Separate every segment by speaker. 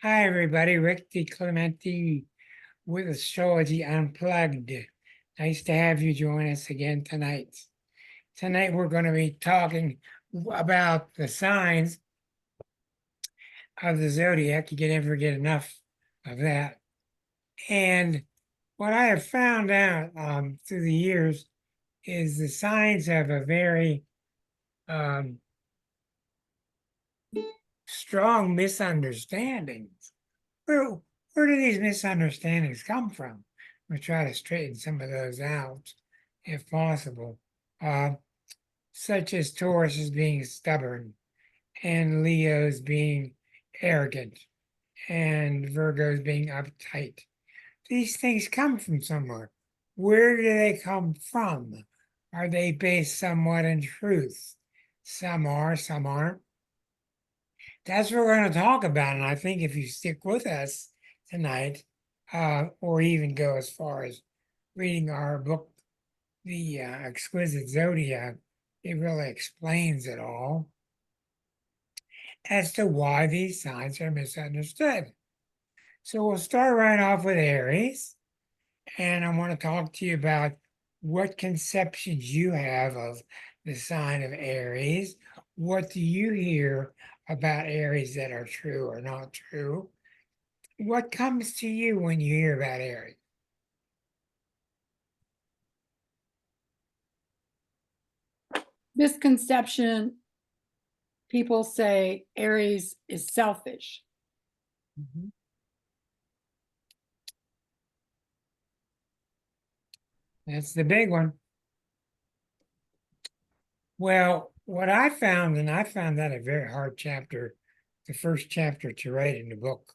Speaker 1: Hi, everybody. Rick DiClemente with Astrology Unplugged. Nice to have you join us again tonight. Tonight, we're going to be talking about the signs of the zodiac. You can never get enough of that. And what I have found out through the years is the signs have a very um, strong misunderstandings. Where, where do these misunderstandings come from? We'll try to straighten some of those out if possible, such as Taurus as being stubborn and Leo's being arrogant and Virgo's being uptight. These things come from somewhere. Where do they come from? Are they based somewhat in truth? Some are, some aren't. That's what we're going to talk about. And I think if you stick with us tonight, or even go as far as reading our book, The Exquisite Zodiac, it really explains it all as to why these signs are misunderstood. So we'll start right off with Aries. And I want to talk to you about what conceptions you have of the sign of Aries. What do you hear about Aries that are true or not true? What comes to you when you hear about Aries?
Speaker 2: Misconception, people say Aries is selfish.
Speaker 1: Mhm. That's the big one. Well, what I found, and I found that a very hard chapter, the first chapter to write in the book,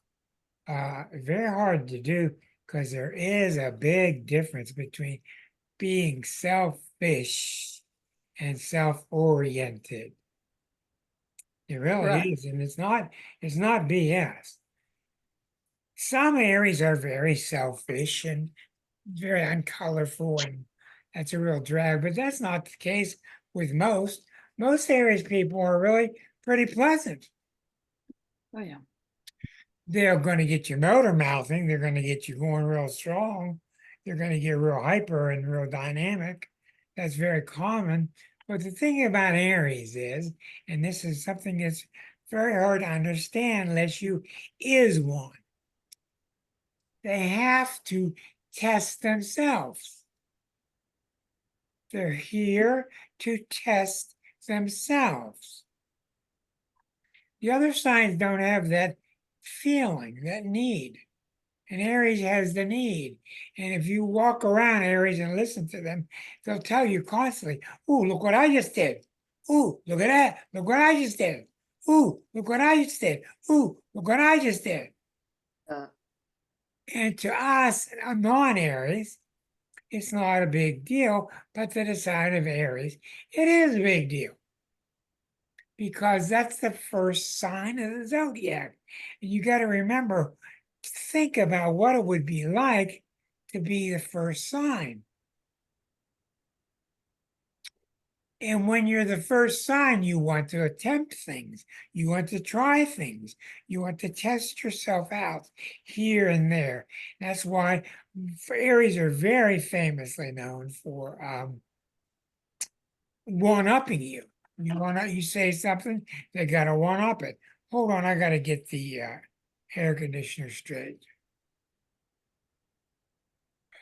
Speaker 1: very hard to do because there is a big difference between being selfish and self-oriented. It really
Speaker 2: Correct.
Speaker 1: is, and it's not BS. Some Aries are very selfish and very uncolorful, and that's a real drag, but that's not the case with most. Most Aries people are really pretty pleasant.
Speaker 2: Oh, yeah.
Speaker 1: They're going to get you motor mouthing, they're going to get you going real strong, they're going to get real hyper and real dynamic. That's very common. But the thing about Aries is, and this is something that's very hard to understand unless you is one, they have to test themselves. They're here to test themselves. The other signs don't have that feeling, that need. And Aries has the need. And if you walk around Aries and listen to them, they'll tell you constantly, "Ooh, look what I just did. Ooh, look at that. Look what I just did. Ooh, look what I just did. Ooh, look what I just did."
Speaker 2: Uh,
Speaker 1: And to us, non-Aries, it's not a big deal, but to the sign of Aries, it is a big deal because that's the first sign of the zodiac. And you got to remember, think about what it would be like to be the first sign. And when you're the first sign, you want to attempt things, you want to try things, you want to test yourself out here and there. That's why Aries are very famously known for one-upping you. You say something, they gotta one-up it. Hold on, I gotta get the air conditioner straight.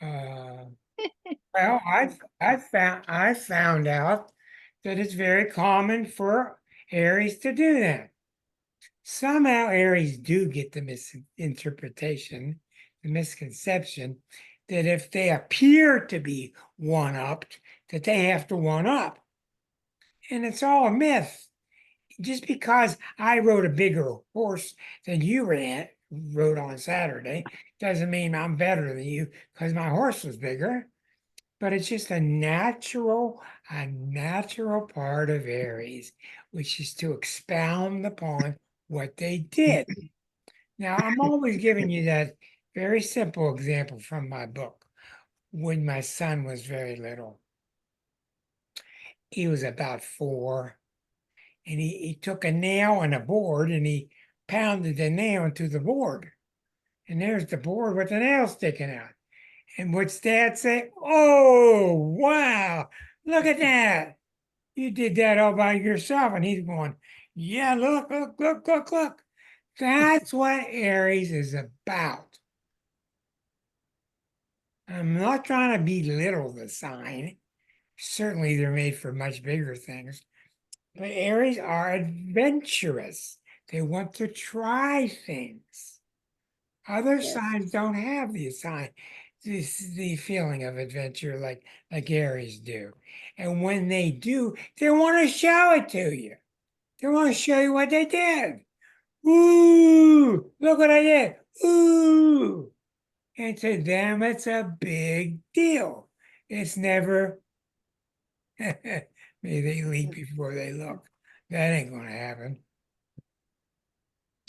Speaker 1: Uh, well, I found out that it's very common for Aries to do that. Somehow Aries do get the misinterpretation, the misconception that if they appear to be one-upped, that they have to one-up. And it's all a myth. Just because I rode a bigger horse than you rode on Saturday doesn't mean I'm better than you because my horse was bigger. But it's just a natural part of Aries, which is to expound upon what they did. Now, I'm always giving you that very simple example from my book. When my son was very little, he was about 4, and he took a nail and a board and he pounded the nail into the board. And there's the board with the nail sticking out. And what's Dad say? Oh, wow, look at that. You did that all by yourself. And he's going, yeah, look, look, look, look, look. That's what Aries is about. I'm not trying to belittle the sign. Certainly, they're made for much bigger things. But Aries are adventurous. They want to try things. Other
Speaker 2: Yes.
Speaker 1: signs don't have the feeling of adventure like Aries do. And when they do, they want to show it to you. They want to show you what they did. Ooh, look what I did. Ooh. And to them, it's a big deal. It's never, may they leap before they look. That ain't going to happen.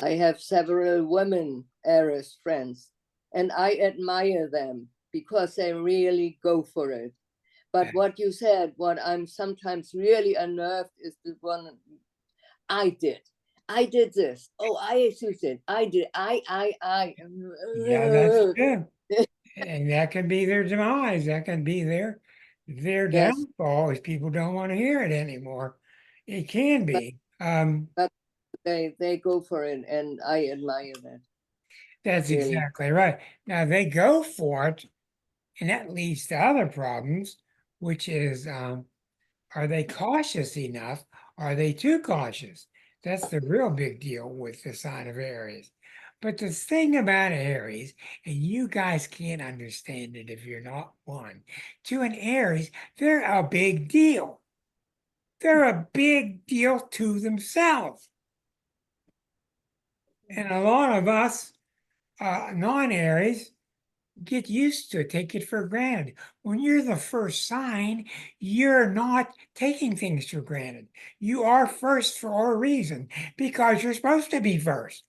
Speaker 3: I have several women Aries friends, and I admire them because they really go for it. But what you said, what I'm sometimes really unnerved is the one I did. I did this. Oh, I accused it. I did. I.
Speaker 1: Yeah, that's true. And that can be their demise. That can be their
Speaker 3: Yes,
Speaker 1: downfall if people don't want to hear it anymore. It can
Speaker 3: but,
Speaker 1: be.
Speaker 3: but they go for it, and I admire that.
Speaker 1: That's
Speaker 3: Really.
Speaker 1: exactly right. Now they go for it, and that leads to other problems, which is are they cautious enough? Are they too cautious? That's the real big deal with the sign of Aries. But the thing about Aries, and you guys can't understand it if you're not one, to an Aries, they're a big deal. They're a big deal to themselves. And a lot of us, non-Aries, get used to it, take it for granted. When you're the first sign, you're not taking things for granted. You are first for a reason because you're supposed to be first.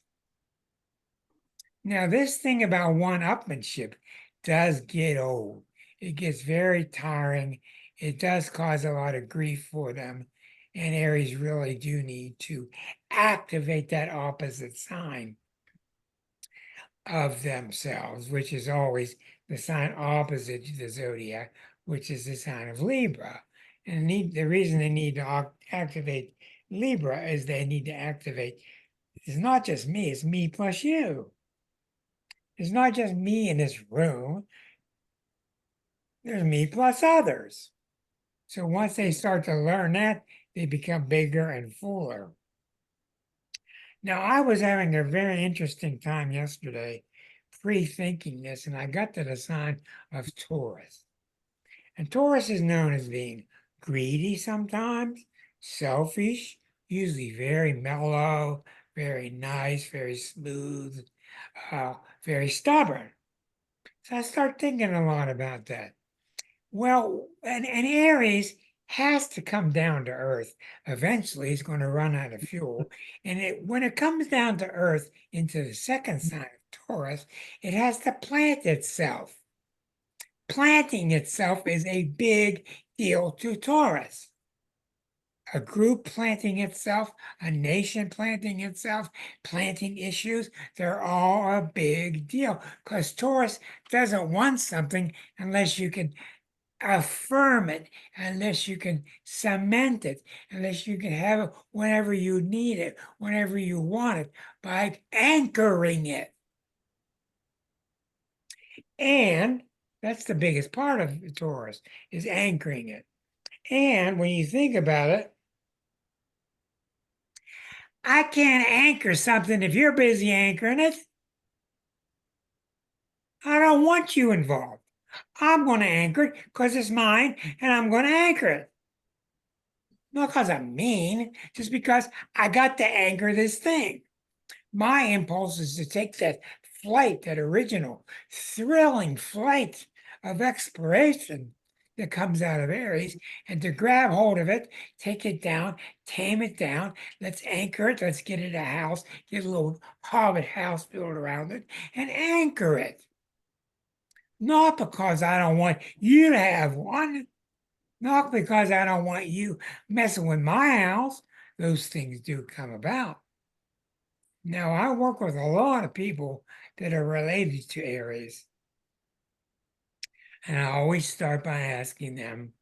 Speaker 1: Now, this thing about one-upmanship does get old. It gets very tiring. It does cause a lot of grief for them. And Aries really do need to activate that opposite sign of themselves, which is always the sign opposite to the zodiac, which is the sign of Libra. And the reason they need to activate Libra is they need to activate, it's not just me, it's me plus you. It's not just me in this room, there's me plus others. So once they start to learn that, they become bigger and fuller. Now, I was having a very interesting time yesterday pre-thinking this, and I got to the sign of Taurus. And Taurus is known as being greedy sometimes, selfish, usually very mellow, very nice, very smooth, very stubborn. So I start thinking a lot about that. Well, and Aries has to come down to earth. Eventually, it's going to run out of fuel. And when it comes down to earth into the second sign of Taurus, it has to plant itself. Planting itself is a big deal to Taurus. A group planting itself, a nation planting itself, planting issues, they're all a big deal because Taurus doesn't want something unless you can affirm it, unless you can cement it, unless you can have it whenever you need it, whenever you want it, by anchoring it. And that's the biggest part of the Taurus is anchoring it. And when you think about it, I can't anchor something if you're busy anchoring it. I don't want you involved. I'm going to anchor it because it's mine and I'm going to anchor it. Not because I'm mean, just because I got to anchor this thing. My impulse is to take that flight, that original thrilling flight of exploration that comes out of Aries, and to grab hold of it, take it down, tame it down. Let's anchor it. Let's get it a house, get a little hobbit house built around it, and anchor it. Not because I don't want you to have one, not because I don't want you messing with my house. Those things do come about. Now, I work with a lot of people that are related to Aries. And I always start by asking them,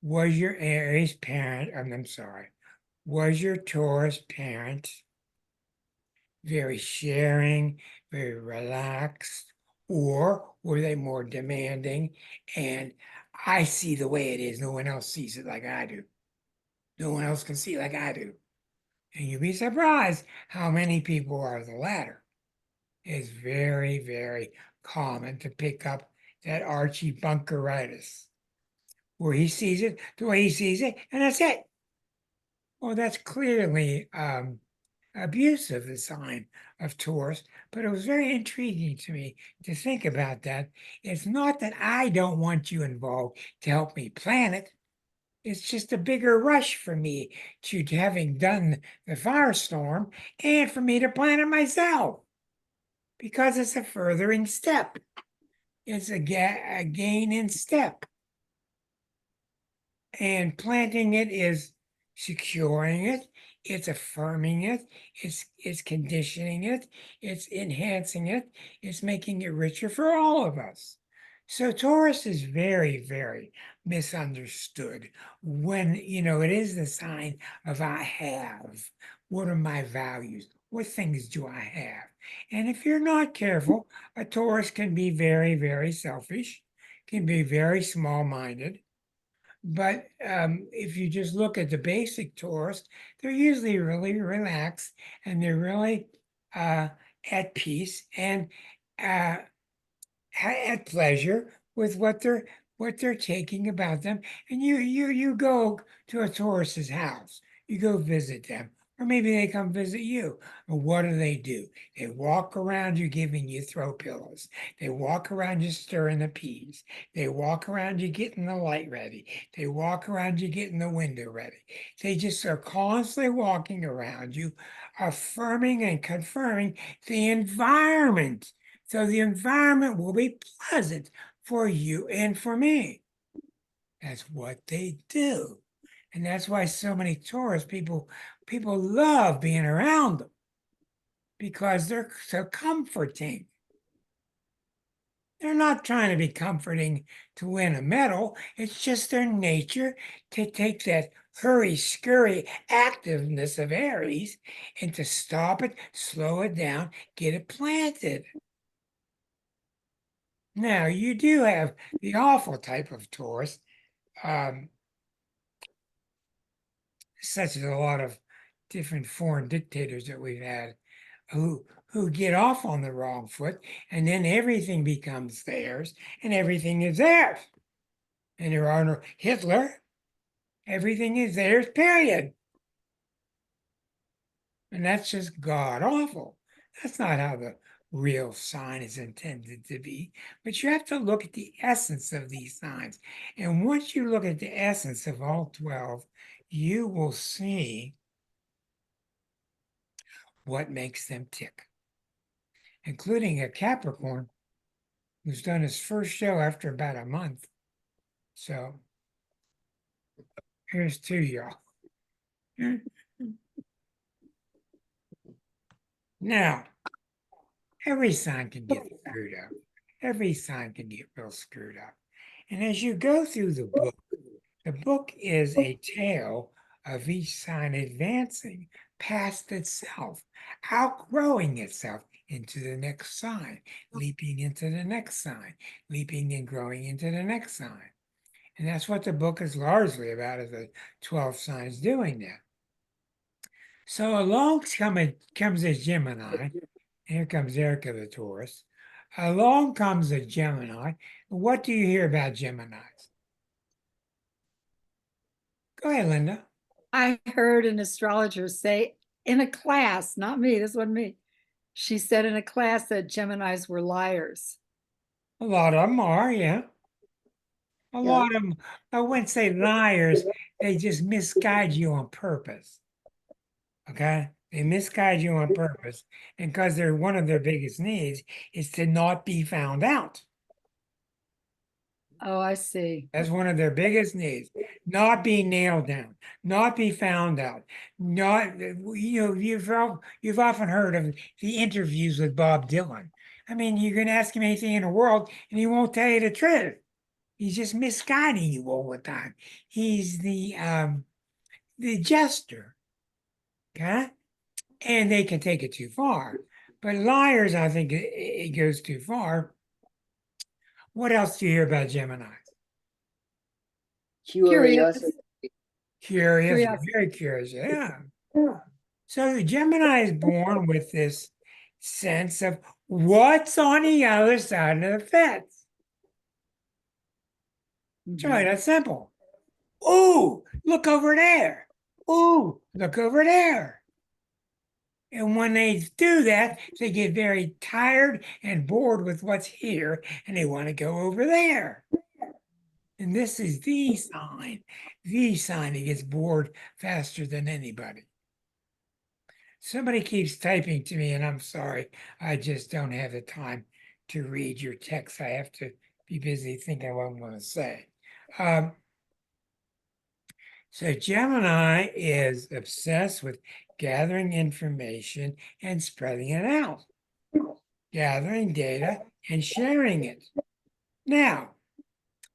Speaker 1: was your Aries parent, I'm sorry, was your Taurus parent very sharing, very relaxed, or were they more demanding? And I see the way it is. No one else sees it like I do. No one else can see it like I do. And you'd be surprised how many people are the latter. It's very, very common to pick up that Archie Bunkeritis, where he sees it the way he sees it, and that's it. Well, that's clearly abusive, the sign of Taurus, but it was very intriguing to me to think about that. It's not that I don't want you involved to help me plan it. It's just a bigger rush for me to having done the firestorm and for me to plan it myself because it's a furthering step. It's a gain in step. And planting it is securing it, it's affirming it, it's conditioning it, it's enhancing it, it's making it richer for all of us. So Taurus is very, very misunderstood when, it is the sign of I have. What are my values? What things do I have? And if you're not careful, a Taurus can be very, very selfish, can be very small-minded. But if you just look at the basic tours, they're usually really relaxed and they're really at peace and uh, at pleasure with what they're taking about them. And you go to a tourist's house, you go visit them, or maybe they come visit you. And what do? They walk around you giving you throw pillows. They walk around you stirring the peas. They walk around you getting the light ready. They walk around you getting the window ready. They just are constantly walking around you, affirming and confirming the environment. So the environment will be pleasant for you and for me. That's what they do. And that's why so many tourists, people love being around them because they're so comforting. They're not trying to be comforting to win a medal. It's just their nature to take that hurry, scurry activeness of Aries and to stop it, slow it down, get it planted. Now, you do have the awful type of Taurus, such as a lot of different foreign dictators that we've had, who get off on the wrong foot, and then everything becomes theirs, and everything is theirs. And there are no Hitler, everything is theirs, period. And that's just god awful. That's not how the real sign is intended to be. But you have to look at the essence of these signs. And once you look at the essence of all 12, you will see what makes them tick, including a Capricorn who's done his first show after about a month. So here's to y'all. Now, every sign can get screwed up. Every sign can get real screwed up. And as you go through the book is a tale of each sign advancing past itself, outgrowing itself into the next sign, leaping into the next sign, leaping and growing into the next sign. And that's what the book is largely about, is the 12 signs doing that. So along comes a Gemini. Here comes Erica the Taurus. Along comes a Gemini. What do you hear about Geminis? Go ahead, Linda.
Speaker 2: I heard an astrologer say in a class, not me, this wasn't me. She said in a class that Geminis were liars.
Speaker 1: A lot of them are, yeah. A
Speaker 3: Yeah.
Speaker 1: lot of them, I wouldn't say liars, they just misguide you on purpose. Okay? They misguide you on purpose. And because one of their biggest needs is to not be found out.
Speaker 2: Oh, I see.
Speaker 1: That's one of their biggest needs. Not be nailed down, not be found out, not, you've often heard of the interviews with Bob Dylan. I mean, you can ask him anything in the world and he won't tell you the truth. He's just misguiding you all the time. He's the jester, okay? And they can take it too far. But liars, I think it goes too far. What else do you hear about Gemini?
Speaker 3: Curiosity.
Speaker 1: Curious,
Speaker 2: Curiosity.
Speaker 1: very curious, yeah. So the Gemini is born with this sense of what's on the other side of the fence. It's really that simple. Ooh, look over there. Ooh, look over there. And when they do that, they get very tired and bored with what's here, and they want to go over there. And this is the sign that gets bored faster than anybody. Somebody keeps typing to me, and I'm sorry, I just don't have the time to read your text. I have to be busy thinking what I'm going to say. So Gemini is obsessed with gathering information and spreading it out, gathering data and sharing it. Now,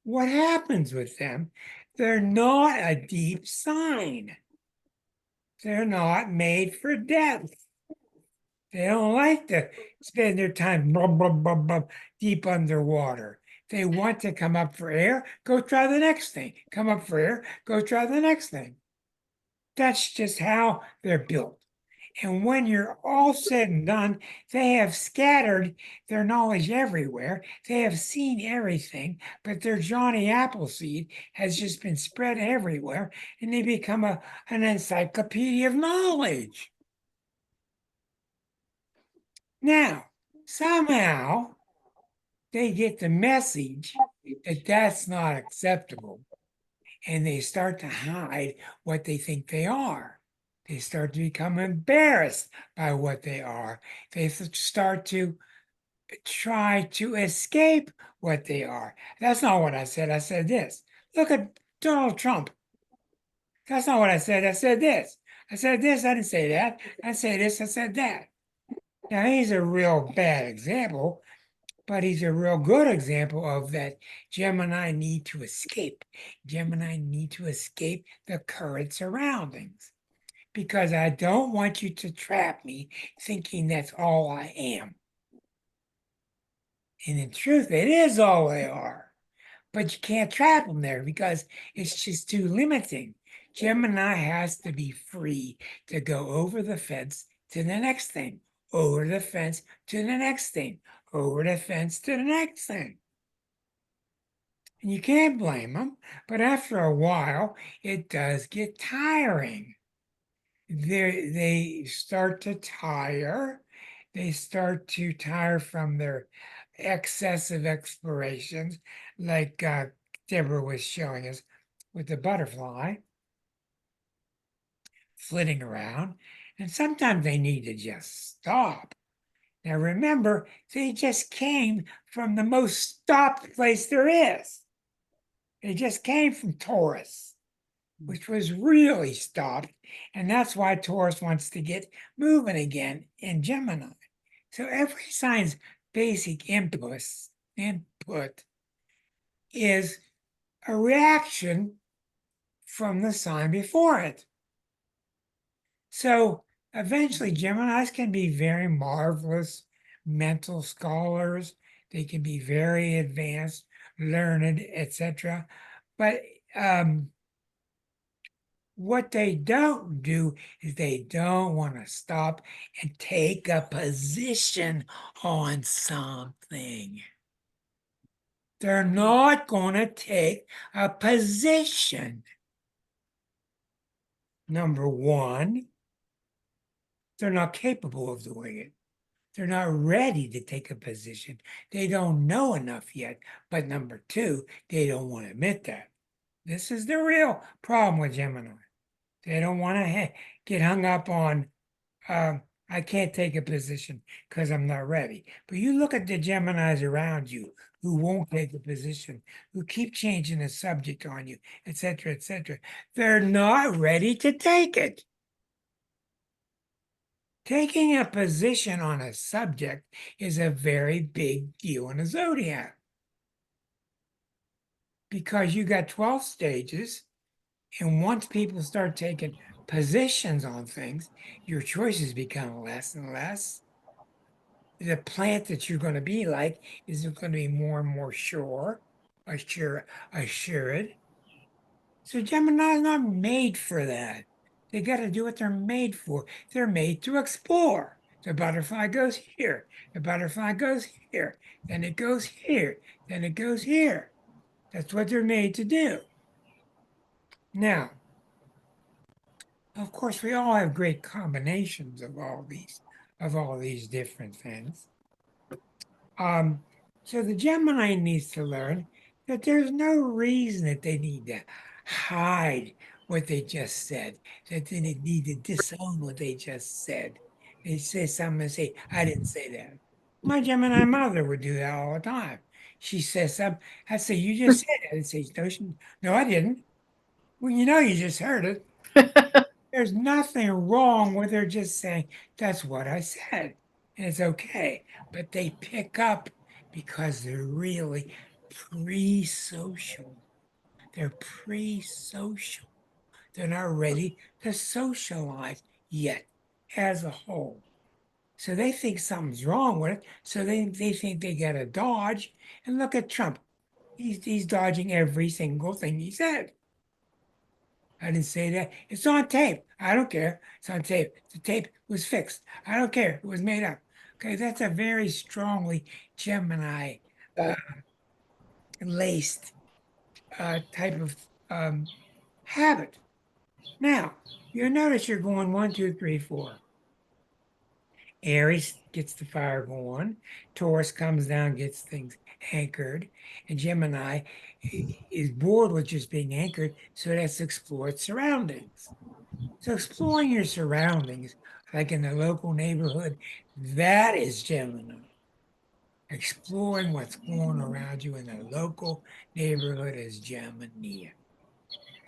Speaker 1: what happens with them? They're not a deep sign. They're not made for depth. They don't like to spend their time deep underwater. They want to come up for air, go try the next thing. Come up for air, go try the next thing. That's just how they're built. And when you're all said and done, they have scattered their knowledge everywhere. They have seen everything, but their Johnny Appleseed has just been spread everywhere, and they become an encyclopedia of knowledge. Now, somehow they get the message that that's not acceptable, and they start to hide what they think they are. They start to become embarrassed by what they are. They start to try to escape what they are. That's not what I said. I said this. Look at Donald Trump. That's not what I said. I said this. I said this. I didn't say that. I said this. I said that. Now, he's a real bad example, but he's a real good example of that Gemini need to escape. Gemini need to escape the current surroundings because I don't want you to trap me thinking that's all I am. And in truth, it is all they are. But you can't trap them there because it's just too limiting. Gemini has to be free to go over the fence to the next thing, over the fence to the next thing, over the fence to the next thing. And you can't blame them, but after a while, it does get tiring. They start to tire. They start to tire from their excessive explorations, like Deborah was showing us with the butterfly flitting around. And sometimes they need to just stop. Now remember, they just came from the most stopped place there is. They just came from Taurus, which was really stopped. And that's why Taurus wants to get moving again in Gemini. So every sign's basic input is a reaction from the sign before it. So eventually Geminis can be very marvelous mental scholars. They can be very advanced, learned, etc. But what they don't do is they don't want to stop and take a position on something. They're not going to take a position. Number one, they're not capable of doing it. They're not ready to take a position. They don't know enough yet. But number two, they don't want to admit that. This is the real problem with Gemini. They don't want to get hung up on I can't take a position because I'm not ready. But you look at the Geminis around you who won't take a position, who keep changing the subject on you, etc., etc. They're not ready to take it. Taking a position on a subject is a very big deal in a zodiac because you got 12 stages, and once people start taking positions on things, your choices become less and less. The plant that you're going to be like is going to be more and more assured. So Gemini's not made for that. They got to do what they're made for. They're made to explore. The butterfly goes here. The butterfly goes here. Then it goes here. Then it goes here. That's what they're made to do. Now, of course, we all have great combinations of all these different things. So the Gemini needs to learn that there's no reason that they need to hide what they just said, that they need to disown what they just said. They say something and say, I didn't say that. My Gemini mother would do that all the time. She says something, I say, you just said it. I'd say, no, I didn't. Well, you just heard it. There's nothing wrong with her just saying, that's what I said. And it's okay. But they pick up because they're really pre-social. They're pre-social. They're not ready to socialize yet as a whole. So they think something's wrong with it. So they think they got to dodge. And look at Trump. He's dodging every single thing he said. I didn't say that. It's on tape. I don't care. It's on tape. The tape was fixed. I don't care. It was made up. Okay, that's a very strongly Gemini laced type of habit. Now, you'll notice you're going 1, 2, 3, 4. Aries gets the fire going. Taurus comes down, gets things anchored. And Gemini is bored with just being anchored, so it has to explore its surroundings. So exploring your surroundings, like in the local neighborhood, that is Gemini. Exploring what's going around you in the local neighborhood is Gemini.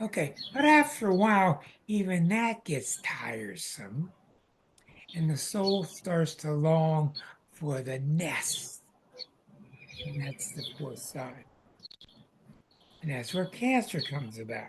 Speaker 1: Okay, but after a while, even that gets tiresome, and the soul starts to long for the nest. And that's the fourth sign. And that's where Cancer comes about.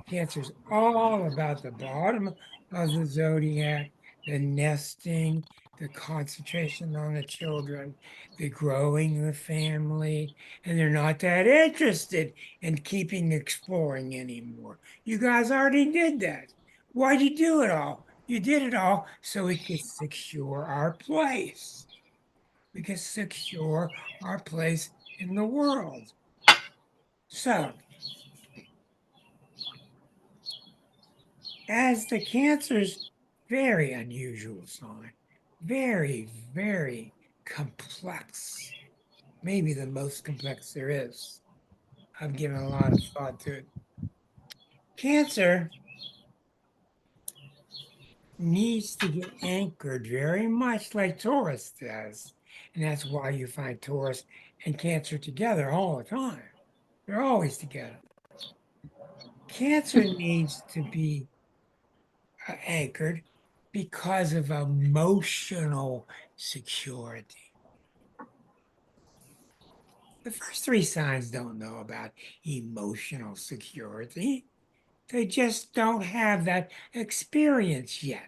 Speaker 1: Cancer's all about the bottom of the zodiac, the nesting, the concentration on the children, the growing the family, and they're not that interested in keeping exploring anymore. You guys already did that. Why'd you do it all? You did it all so we could secure our place. We could secure our place in the world. So, as the Cancer's very unusual sign, very, very complex, maybe the most complex there is. I've given a lot of thought to it. Cancer needs to get anchored very much like Taurus does. And that's why you find Taurus and Cancer together all the time. They're always together. Cancer needs to be anchored because of emotional security. The first three signs don't know about emotional security. They just don't have that experience yet.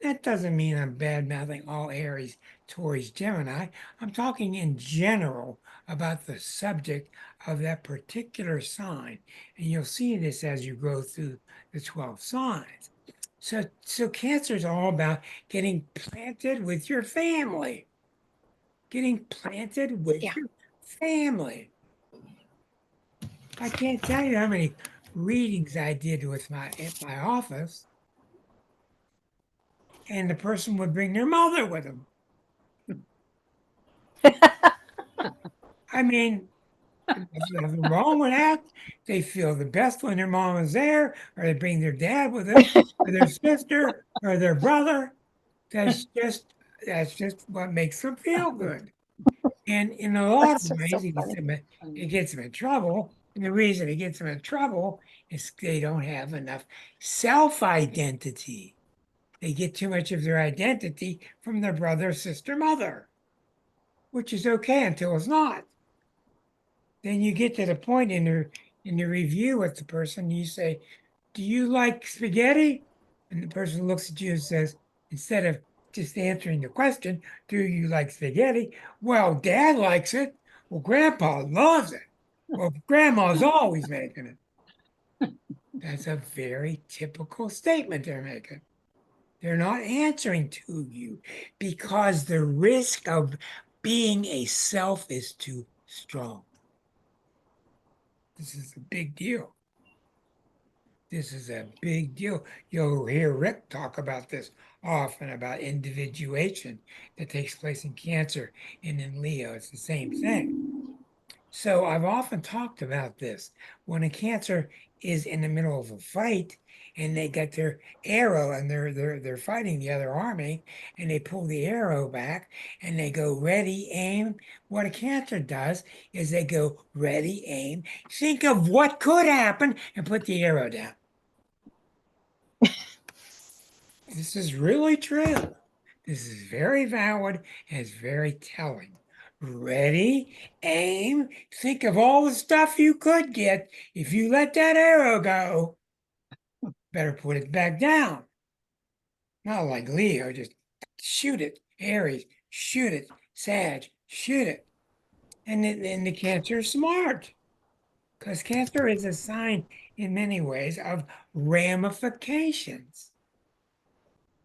Speaker 1: That doesn't mean I'm bad mouthing all Aries, Taurus, Gemini. I'm talking in general about the subject of that particular sign. And you'll see this as you go through the 12 signs. So Cancer is all about getting planted with your family. Getting planted with your family. I can't tell you how many readings I did with at my office, and the person would bring their mother with them. I mean, there's nothing wrong with that. They feel the best when their mom is there, or they bring their dad with them, or their sister, or their brother. That's just what makes them feel good. And in a lot
Speaker 2: That's
Speaker 1: of
Speaker 2: just so
Speaker 1: ways,
Speaker 2: funny.
Speaker 1: it gets them in trouble. And the reason it gets them in trouble is they don't have enough self-identity. They get too much of their identity from their brother, sister, mother, which is okay until it's not. Then you get to the point in the review with the person, you say, "Do you like spaghetti?" And the person looks at you and says, instead of just answering the question, "Do you like spaghetti?" "Well, Dad likes it." "Well, Grandpa loves it." "Well, Grandma's always making it." That's a very typical statement they're making. They're not answering to you because the risk of being a self is too strong. This is a big deal. This is a big deal. You'll hear Rick talk about this often about individuation that takes place in Cancer and in Leo. It's the same thing. So I've often talked about this. When a Cancer is in the middle of a fight and they get their arrow and they're fighting the other army and they pull the arrow back and they go ready, aim. What a Cancer does is they go ready, aim, think of what could happen and put the arrow down. This is really true. This is very valid and it's very telling. Ready, aim, think of all the stuff you could get if you let that arrow go. Better put it back down. Not like Leo, just shoot it. Aries, shoot it. Sag, shoot it. And then the Cancer is smart because Cancer is a sign in many ways of ramifications.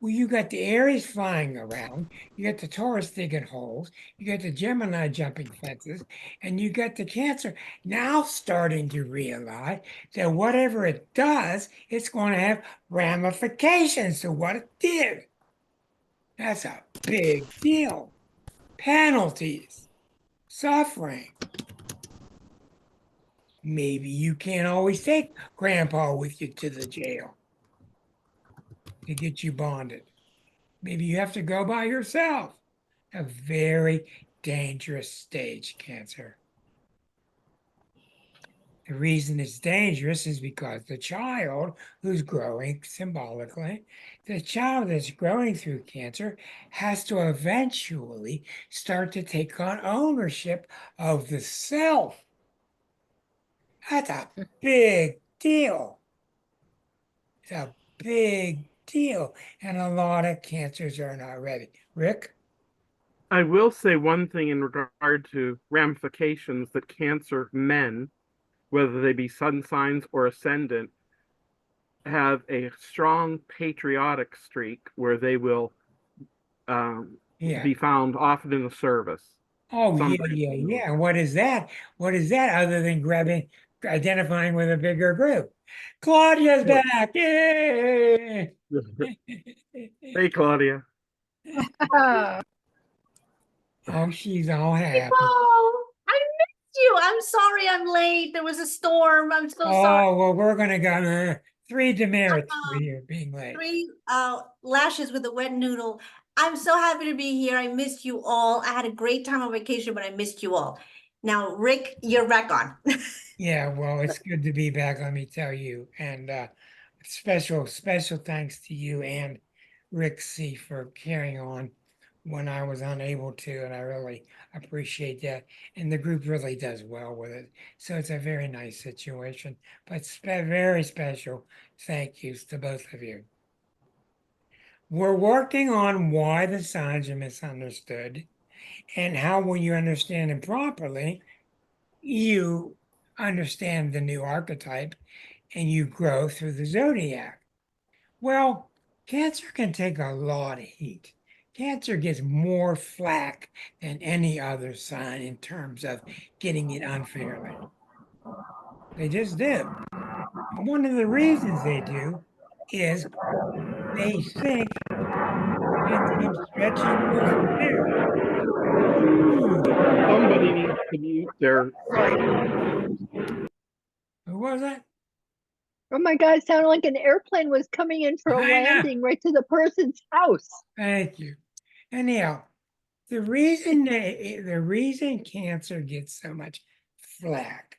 Speaker 1: Well, you got the Aries flying around, you got the Taurus digging holes, you got the Gemini jumping fences, and you got the Cancer now starting to realize that whatever it does, it's going to have ramifications to what it did. That's a big deal. Penalties, suffering. Maybe you can't always take Grandpa with you to the jail to get you bonded. Maybe you have to go by yourself. A very dangerous stage, Cancer. The reason it's dangerous is because the child who's growing symbolically, the child that's growing through Cancer has to eventually start to take on ownership of the self. That's a big deal. It's a big deal. And a lot of Cancers are not ready. Rick?
Speaker 4: I will say one thing in regard to ramifications that Cancer men, whether they be sun signs or ascendant, have a strong patriotic streak where they will
Speaker 1: Yeah.
Speaker 4: be found often in the service.
Speaker 1: Oh, yeah,
Speaker 4: Somebody
Speaker 1: yeah,
Speaker 4: knows.
Speaker 1: yeah. What is that? What is that other than identifying with a bigger group? Claudia's
Speaker 4: Yeah.
Speaker 1: back. Yay!
Speaker 4: Hey, Claudia.
Speaker 2: Ah,
Speaker 1: Oh, she's all happy.
Speaker 5: Oh, I missed you. I'm sorry I'm late. There was a storm. I'm so sorry.
Speaker 1: Oh, well, we're gonna go 3 demerits for
Speaker 5: Um,
Speaker 1: you being late.
Speaker 5: 3 lashes with a wet noodle. I'm so happy to be here. I missed you all. I had a great time on vacation, but I missed you all. Now, Rick, you're back on.
Speaker 1: Yeah, well, it's good to be back, let me tell you. And special thanks to you and Rick C for carrying on when I was unable to, and I really appreciate that. And the group really does well with it. So it's a very nice situation. But very special thank yous to both of you. We're working on why the signs are misunderstood and how, when you understand them properly, you understand the new archetype and you grow through the zodiac. Well, Cancer can take a lot of heat. Cancer gets more flack than any other sign in terms of getting it unfairly. They just do. And one of the reasons they do is they think in some stretchy rules of fair.
Speaker 4: Somebody needs to mute their site.
Speaker 1: Who was that?
Speaker 6: Oh my God, it sounded like an airplane was coming in for a
Speaker 1: I know.
Speaker 6: landing right to the person's house.
Speaker 1: Thank you. Anyhow, the reason cancer gets so much flack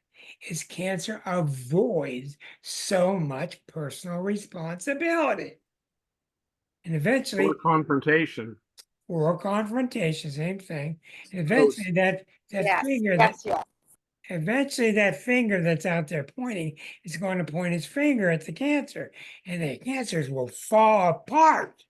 Speaker 1: is cancer avoids so much personal responsibility. And
Speaker 4: Or
Speaker 1: eventually,
Speaker 4: confrontation.
Speaker 1: or confrontation, same thing. And
Speaker 3: Both.
Speaker 1: eventually that
Speaker 6: Yes,
Speaker 1: finger
Speaker 6: yes, yes.
Speaker 1: eventually that finger that's out there pointing is going to point its finger at the cancer, and the cancers will fall apart.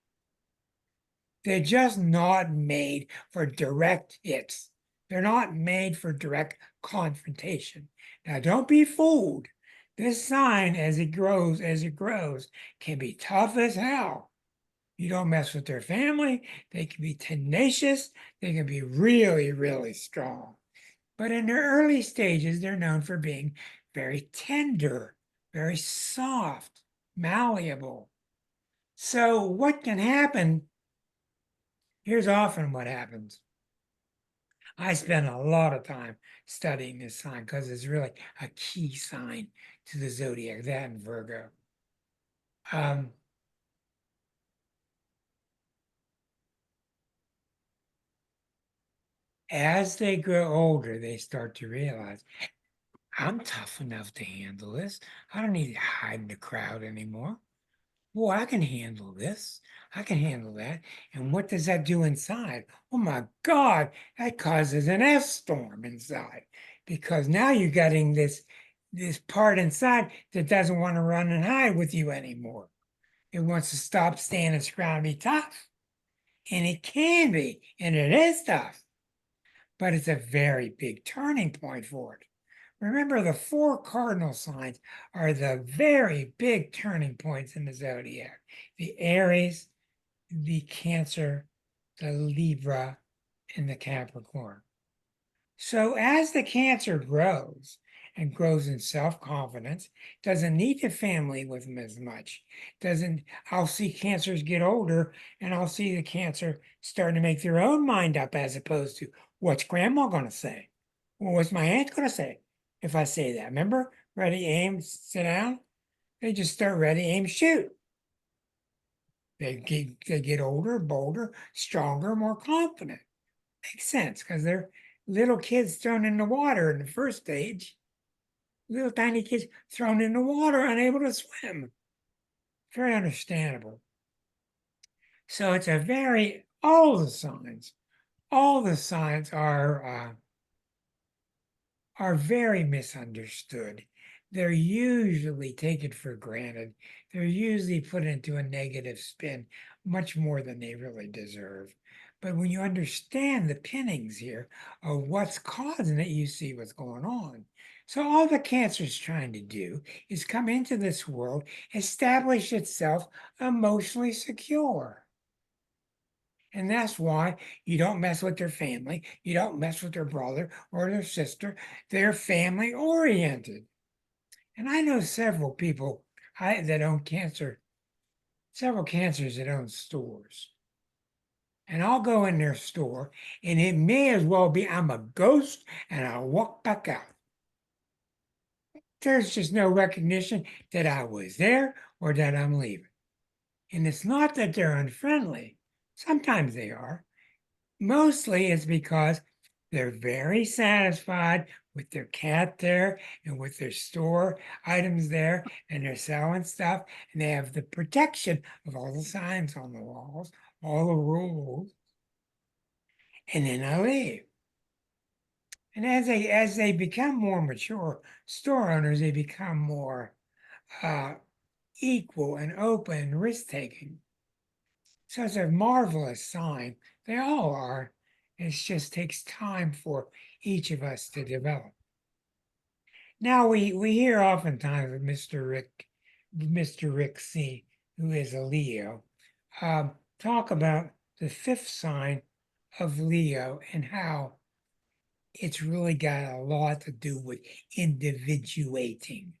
Speaker 1: They're just not made for direct hits. They're not made for direct confrontation. Now, don't be fooled. This sign, as it grows, can be tough as hell. You don't mess with their family. They can be tenacious. They can be really, really strong. But in their early stages, they're known for being very tender, very soft, malleable. So, what can happen? Here's often what happens. I spend a lot of time studying this sign because it's really a key sign to the zodiac, that and Virgo. Um, as they grow older, they start to realize, I'm tough enough to handle this. I don't need to hide in the crowd anymore. Well, I can handle this. I can handle that. And what does that do inside? Oh my God, that causes an F storm inside because now you're getting this part inside that doesn't want to run and hide with you anymore. It wants to stop staying its ground and be tough. And it can be, and it is tough, but it's a very big turning point for it. Remember, the four cardinal signs are the very big turning points in the zodiac: the Aries, the Cancer, the Libra, and the Capricorn. So as the Cancer grows and grows in self-confidence, doesn't need the family with them as much. Doesn't I'll see Cancers get older and I'll see the Cancer starting to make their own mind up as opposed to what's grandma gonna say? Or what's my aunt gonna say if I say that? Remember? Ready, aim, sit down. They just start ready, aim, shoot. They get older, bolder, stronger, more confident. Makes sense because they're little kids thrown in the water in the first stage. Little tiny kids thrown in the water, unable to swim. Very understandable. So it's a very all the signs are very misunderstood. They're usually taken for granted. They're usually put into a negative spin much more than they really deserve. But when you understand the pinnings here of what's causing it, you see what's going on. So all the cancer's trying to do is come into this world, establish itself emotionally secure. And that's why you don't mess with their family. You don't mess with their brother or their sister. They're family oriented. And I know several people that own several cancers that own stores. And I'll go in their store, and it may as well be I'm a ghost and I'll walk back out. There's just no recognition that I was there or that I'm leaving. And it's not that they're unfriendly. Sometimes they are. Mostly it's because they're very satisfied with their cat there and with their store items there, and they're selling stuff, and they have the protection of all the signs on the walls, all the rules, and then I leave. And as they become more mature store owners, they become more equal and open and risk-taking. So it's a marvelous sign. They all are. It just takes time for each of us to develop. Now we hear oftentimes of Mr. Rick C, who is a Leo, talk about the fifth sign of Leo and how it's really got a lot to do with individuating.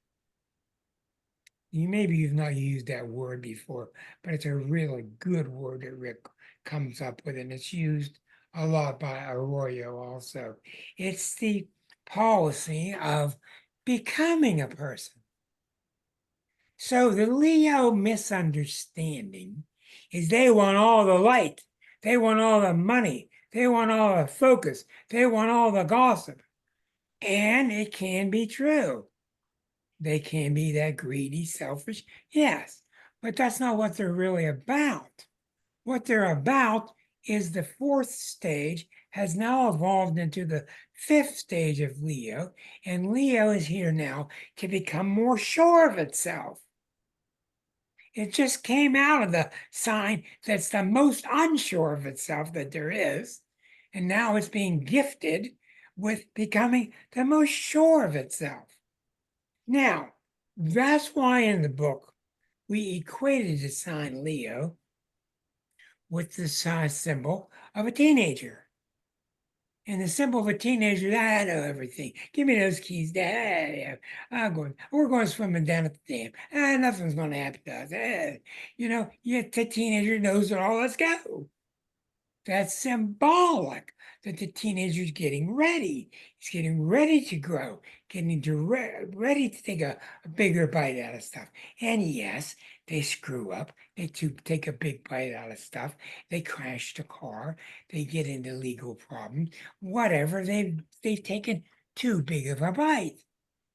Speaker 1: Maybe you've not used that word before, but it's a really good word that Rick comes up with, and it's used a lot by Arroyo also. It's the policy of becoming a person. So the Leo misunderstanding is they want all the light, they want all the money, they want all the focus, they want all the gossip. And it can be true. They can be that greedy, selfish, yes, but that's not what they're really about. What they're about is the fourth stage has now evolved into the fifth stage of Leo, and Leo is here now to become more sure of itself. It just came out of the sign that's the most unsure of itself that there is, and now it's being gifted with becoming the most sure of itself. Now, that's why in the book we equated the sign Leo with the size symbol of a teenager. And the symbol of a teenager, I know everything. Give me those keys, Dad. We're going swimming down at the dam. Nothing's going to happen to us. Yet the teenager knows it all. Let's go. That's symbolic that the teenager's getting ready. He's getting ready to grow, ready to take a bigger bite out of stuff. And yes, they screw up. They take a big bite out of stuff. They crash the car. They get into legal problems. Whatever, they've taken too big of a bite.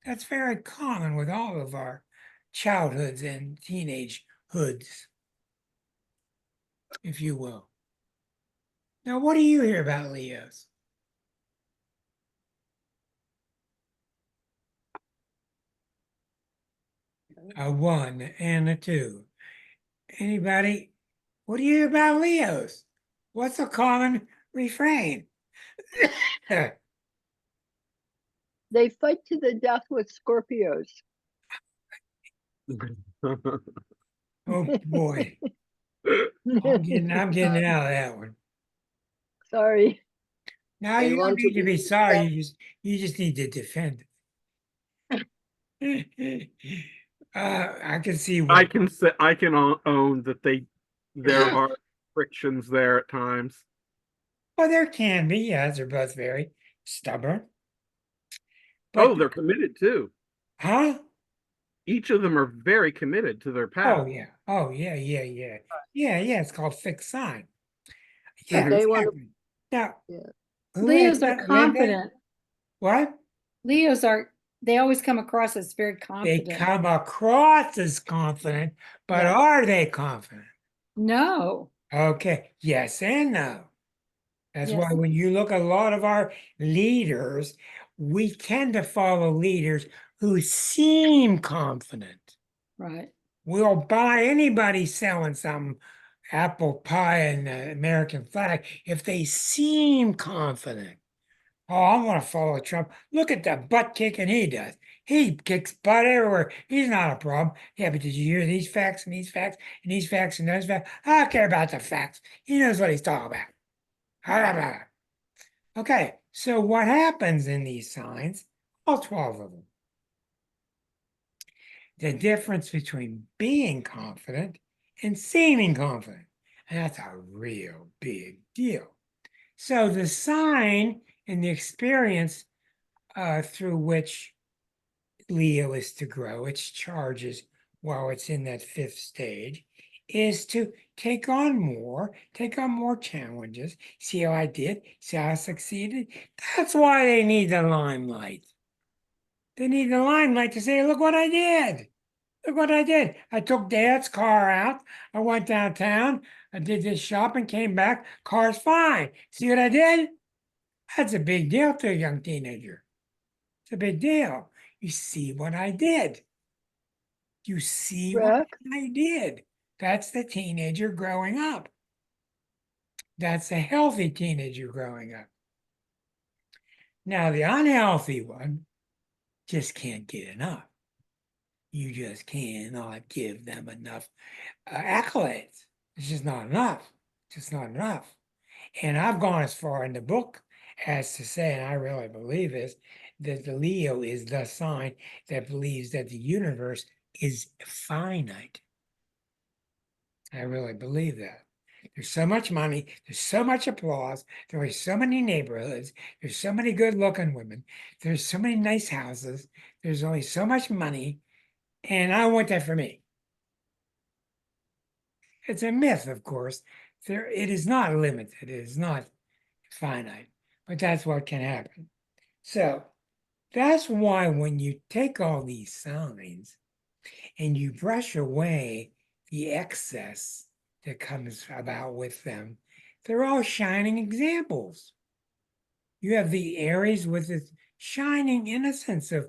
Speaker 1: That's very common with all of our childhoods and teenage hoods, if you will. Now, what do you hear about Leos? A 1 and a 2. Anybody? What do you hear about Leos? What's a common refrain?
Speaker 6: They fight to the death with Scorpios.
Speaker 1: Oh boy. I'm getting out of that one.
Speaker 6: Sorry.
Speaker 1: Now
Speaker 3: They
Speaker 1: you don't
Speaker 3: want to
Speaker 1: need to be
Speaker 3: be
Speaker 1: sorry, you just need to defend it. I can see
Speaker 4: I
Speaker 1: what
Speaker 4: can say I can own that there are frictions there at times.
Speaker 1: well there can be, yes, they're both very stubborn. But
Speaker 4: Oh, they're committed too.
Speaker 1: huh?
Speaker 4: Each of them are very committed to their path.
Speaker 1: Oh yeah. Oh yeah, yeah, yeah. Yeah, it's called fixed sign.
Speaker 3: But
Speaker 1: Yeah,
Speaker 3: they want to,
Speaker 1: exactly. Now,
Speaker 3: yeah.
Speaker 1: who
Speaker 2: Leos are
Speaker 1: had that?
Speaker 2: confident.
Speaker 1: What?
Speaker 2: They always come across as very
Speaker 1: They
Speaker 2: confident.
Speaker 1: come across as confident, but
Speaker 2: Yeah.
Speaker 1: are they confident?
Speaker 2: No.
Speaker 1: Okay, yes and no. That's why
Speaker 2: Yes.
Speaker 1: when you look at a lot of our leaders, we tend to follow leaders who seem confident.
Speaker 2: Right.
Speaker 1: We'll buy anybody selling some apple pie and the American flag if they seem confident. Oh, I want to follow Trump. Look at the butt kicking he does. He kicks butt everywhere. He's not a problem. Yeah, but did you hear these facts and these facts and these facts and those facts? I don't care about the facts. He knows what he's talking about. Okay, so what happens in these signs? All 12 of them. The difference between being confident and seeming confident. And that's a real big deal. So the sign and the experience through which Leo is to grow, its charges while it's in that fifth stage, is to take on more challenges. See how I did? See how I succeeded? That's why they need the limelight. They need the limelight to say, look what I did. Look what I did. I took Dad's car out. I went downtown. I did this shopping, came back. Car's fine. See what I did? That's a big deal to a young teenager. It's a big deal. You see what I did. You see what
Speaker 6: Rick,
Speaker 1: I did. That's the teenager growing up. That's a healthy teenager growing up. Now, the unhealthy one just can't get enough. You just cannot give them enough accolades. It's just not enough. Just not enough. And I've gone as far in the book as to say, and I really believe this, that the Leo is the sign that believes that the universe is finite. I really believe that. There's so much money, there's so much applause, there are so many neighborhoods, there's so many good looking women, there's so many nice houses, there's only so much money, And I want that for me. It's a myth, of course. It is not limited, it is not finite, but that's what can happen. So that's why when you take all these signs and you brush away the excess that comes about with them, they're all shining examples. You have the Aries with its shining innocence of,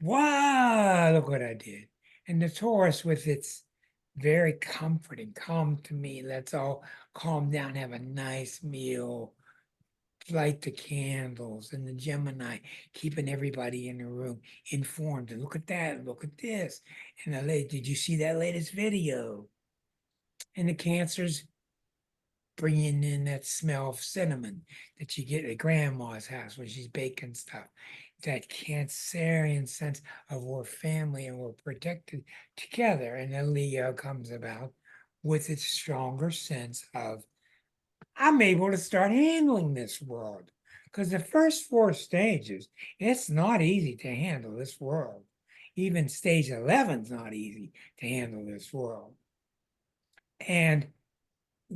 Speaker 1: wow, look what I did. And the Taurus with its very comforting, come to me, let's all calm down, have a nice meal, light the candles, and the Gemini keeping everybody in the room informed. And look at that, look at this. And the lady, did you see that latest video? And the Cancers bringing in that smell of cinnamon that you get at grandma's house when she's baking stuff. That Cancerian sense of we're family and we're protected together. And the Leo comes about with its stronger sense of I'm able to start handling this world. Because the first 4 stages, it's not easy to handle this world. Even stage 11 is not easy to handle this world. And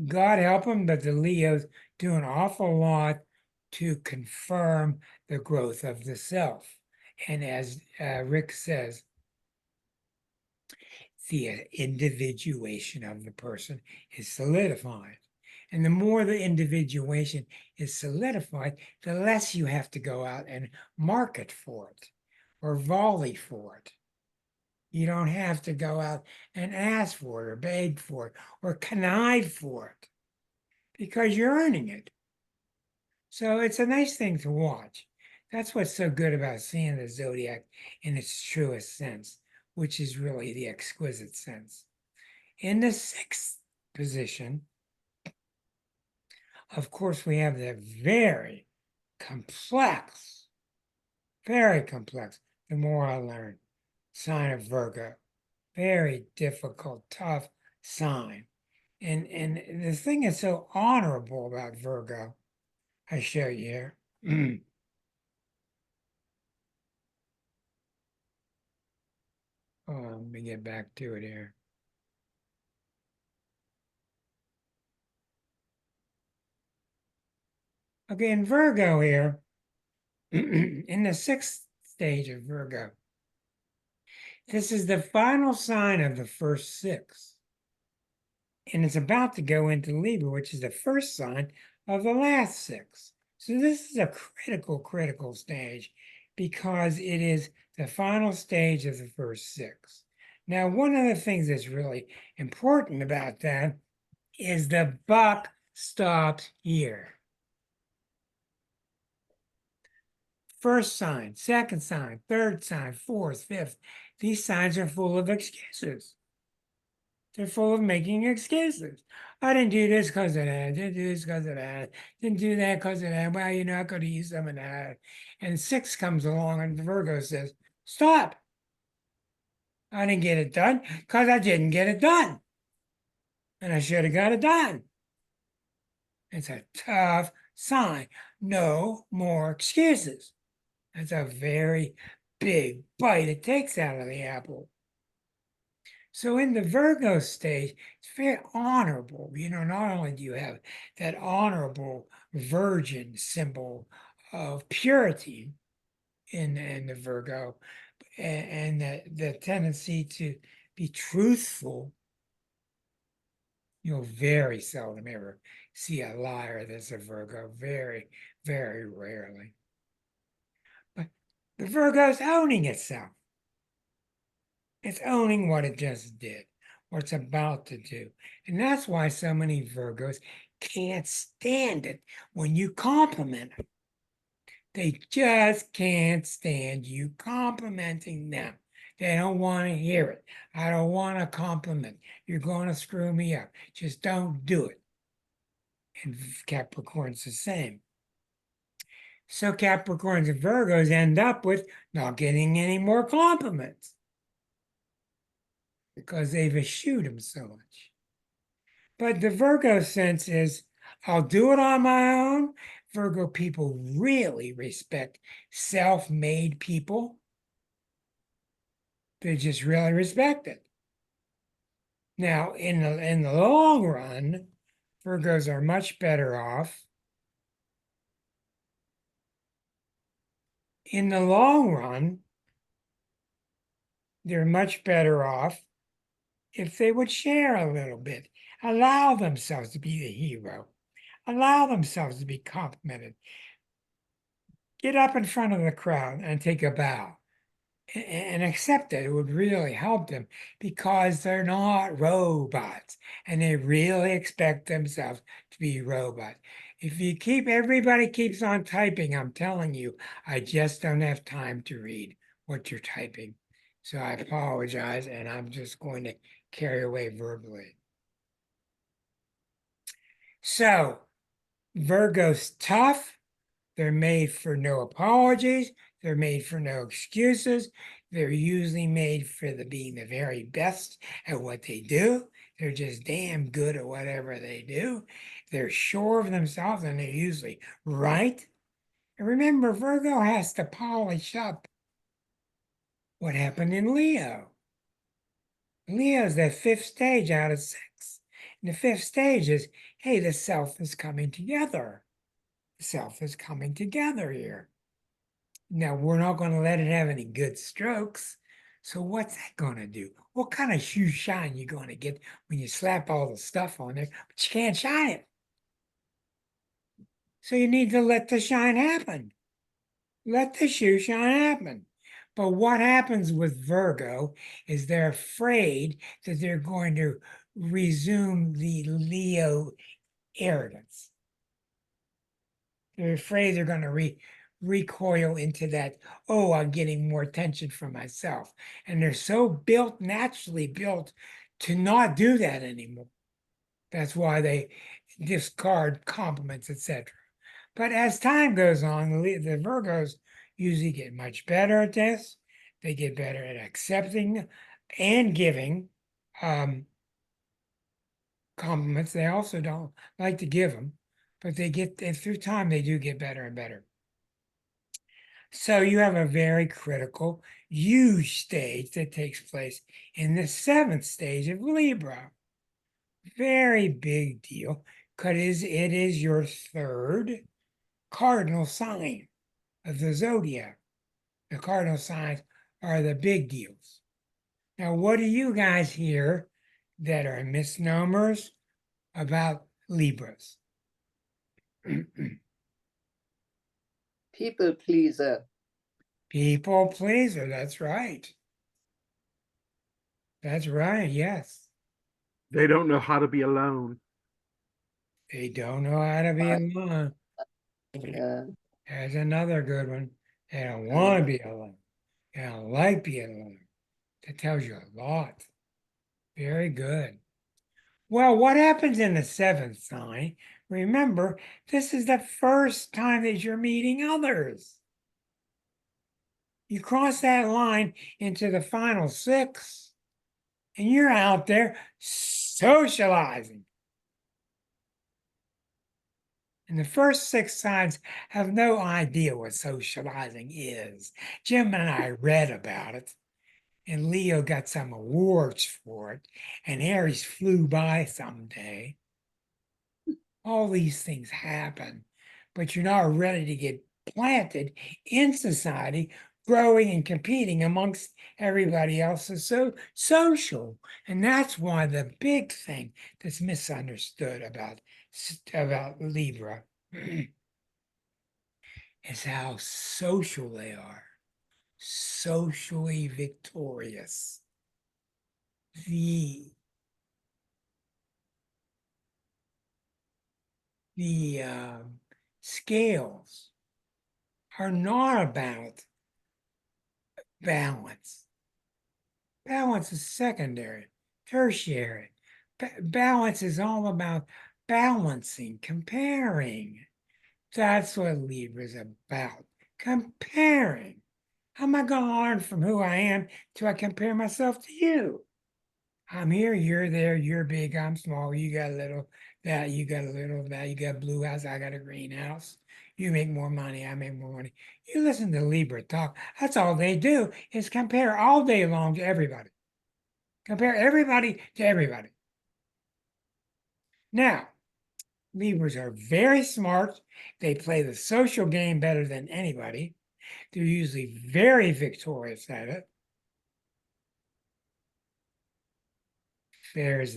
Speaker 1: God help them, but the Leos do an awful lot to confirm the growth of the self. And as Rick says, the individuation of the person is solidified. And the more the individuation is solidified, the less you have to go out and market for it or volley for it. You don't have to go out and ask for it or beg for it or connive for it because you're earning it. So it's a nice thing to watch. That's what's so good about seeing the zodiac in its truest sense, which is really the exquisite sense. In the 6th position, of course, we have the very complex, the more I learn, sign of Virgo. Very difficult, tough sign. And the thing that's so honorable about Virgo, I show you here. Let me get back to it here. Okay, in Virgo here, in the 6th stage of Virgo, this is the final sign of the first 6. And it's about to go into Libra, which is the first sign of the last 6. So this is a critical stage because it is the final stage of the first 6. Now, one of the things that's really important about that is the buck stops here. First sign, second sign, third sign, fourth, fifth. These signs are full of excuses. They're full of making excuses. I didn't do this because of that. Didn't do this because of that. Didn't do that because of that. Well, you know, I could have used some of that. And 6 comes along and the Virgo says, stop. I didn't get it done because I didn't get it done. And I should have got it done. It's a tough sign. No more excuses. That's a very big bite it takes out of the apple. So in the Virgo stage, it's very honorable. You know, not only do you have that honorable virgin symbol of purity in the Virgo and the tendency to be truthful. You'll very seldom ever see a liar that's a Virgo, very, very rarely. But the Virgo's owning itself. It's owning what it just did, what it's about to do. And that's why so many Virgos can't stand it when you compliment them. They just can't stand you complimenting them. They don't want to hear it. I don't want a compliment. You're going to screw me up. Just don't do it. And Capricorn's the same. So Capricorns and Virgos end up with not getting any more compliments because they've eschewed them so much. But the Virgo sense is, I'll do it on my own. Virgo people really respect self-made people. They just really respect it. Now, in the long run, Virgos are much better off. In the long run, they're much better off if they would share a little bit, allow themselves to be the hero, allow themselves to be complimented. Get up in front of the crowd and take a bow and accept it. It would really help them because they're not robots and they really expect themselves to be robots. If you everybody keeps on typing, I'm telling you, I just don't have time to read what you're typing. So I apologize, and I'm just going to carry away verbally. So Virgo's tough. They're made for no apologies. They're made for no excuses. They're usually made for being the very best at what they do. They're just damn good at whatever they do. They're sure of themselves and they're usually right. And remember, Virgo has to polish up what happened in Leo. Leo's the fifth stage out of six. And the fifth stage is, hey, the self is coming together. The self is coming together here. Now, we're not going to let it have any good strokes. So what's that going to do? What kind of shoe shine you going to get when you slap all the stuff on there, but you can't shine it? So you need to let the shine happen. Let the shoe shine happen. But what happens with Virgo is they're afraid that they're going to resume the Leo arrogance. They're afraid they're going to recoil into that, oh, I'm getting more attention from myself. And they're so naturally built to not do that anymore. That's why they discard compliments, etc. But as time goes on, the Virgos usually get much better at this. They get better at accepting and giving compliments. They also don't like to give them, but through time, they do get better and better. So you have a very critical, huge stage that takes place in the seventh stage of Libra. Very big deal, because it is your third cardinal sign of the zodiac. The cardinal signs are the big deals. Now, what do you guys hear that are misnomers about Libras?
Speaker 3: People pleaser.
Speaker 1: People pleaser, that's right. That's right, yes.
Speaker 4: They don't know how to be alone.
Speaker 1: They don't know how to be alone.
Speaker 3: Yeah.
Speaker 1: There's another good one. They don't want to be alone. They don't like being alone. That tells you a lot. Very good. Well, what happens in the seventh sign? Remember, this is the first time that you're meeting others. You cross that line into the final six, and you're out there socializing. And the first six signs have no idea what socializing is. Jim and I read about it, and Leo got some awards for it, and Aries flew by someday. All these things happen, but you're not ready to get planted in society, growing and competing amongst everybody else is so social. And that's why the big thing that's misunderstood about Libra is how social they are, socially victorious. The scales are not about balance. Balance is secondary, tertiary. Balance is all about balancing, comparing. That's what Libra is about. Comparing. How am I going to learn from who I am till I compare myself to you? I'm here, you're there, you're big, I'm small, you got a little that, you got a little of that, you got a blue house, I got a green house. You make more money, I make more money. You listen to Libra talk, that's all they do is compare all day long to everybody. Compare everybody to everybody. Now, Libras are very smart. They play the social game better than anybody. They're usually very victorious at it. Fair is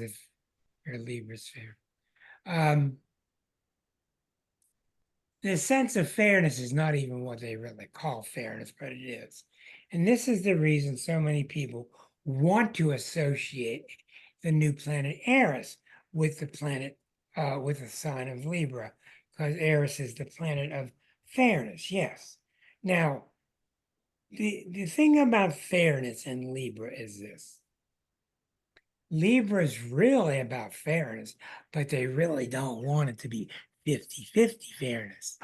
Speaker 1: or Libra's fair. The sense of fairness is not even what they really call fairness, but it is. And this is the reason so many people want to associate the new planet Eris with the planet, with the sign of Libra, because Eris is the planet of fairness, yes. Now, the thing about fairness in Libra is this. Libra is really about fairness, but they really don't want it to be 50-50 fairness.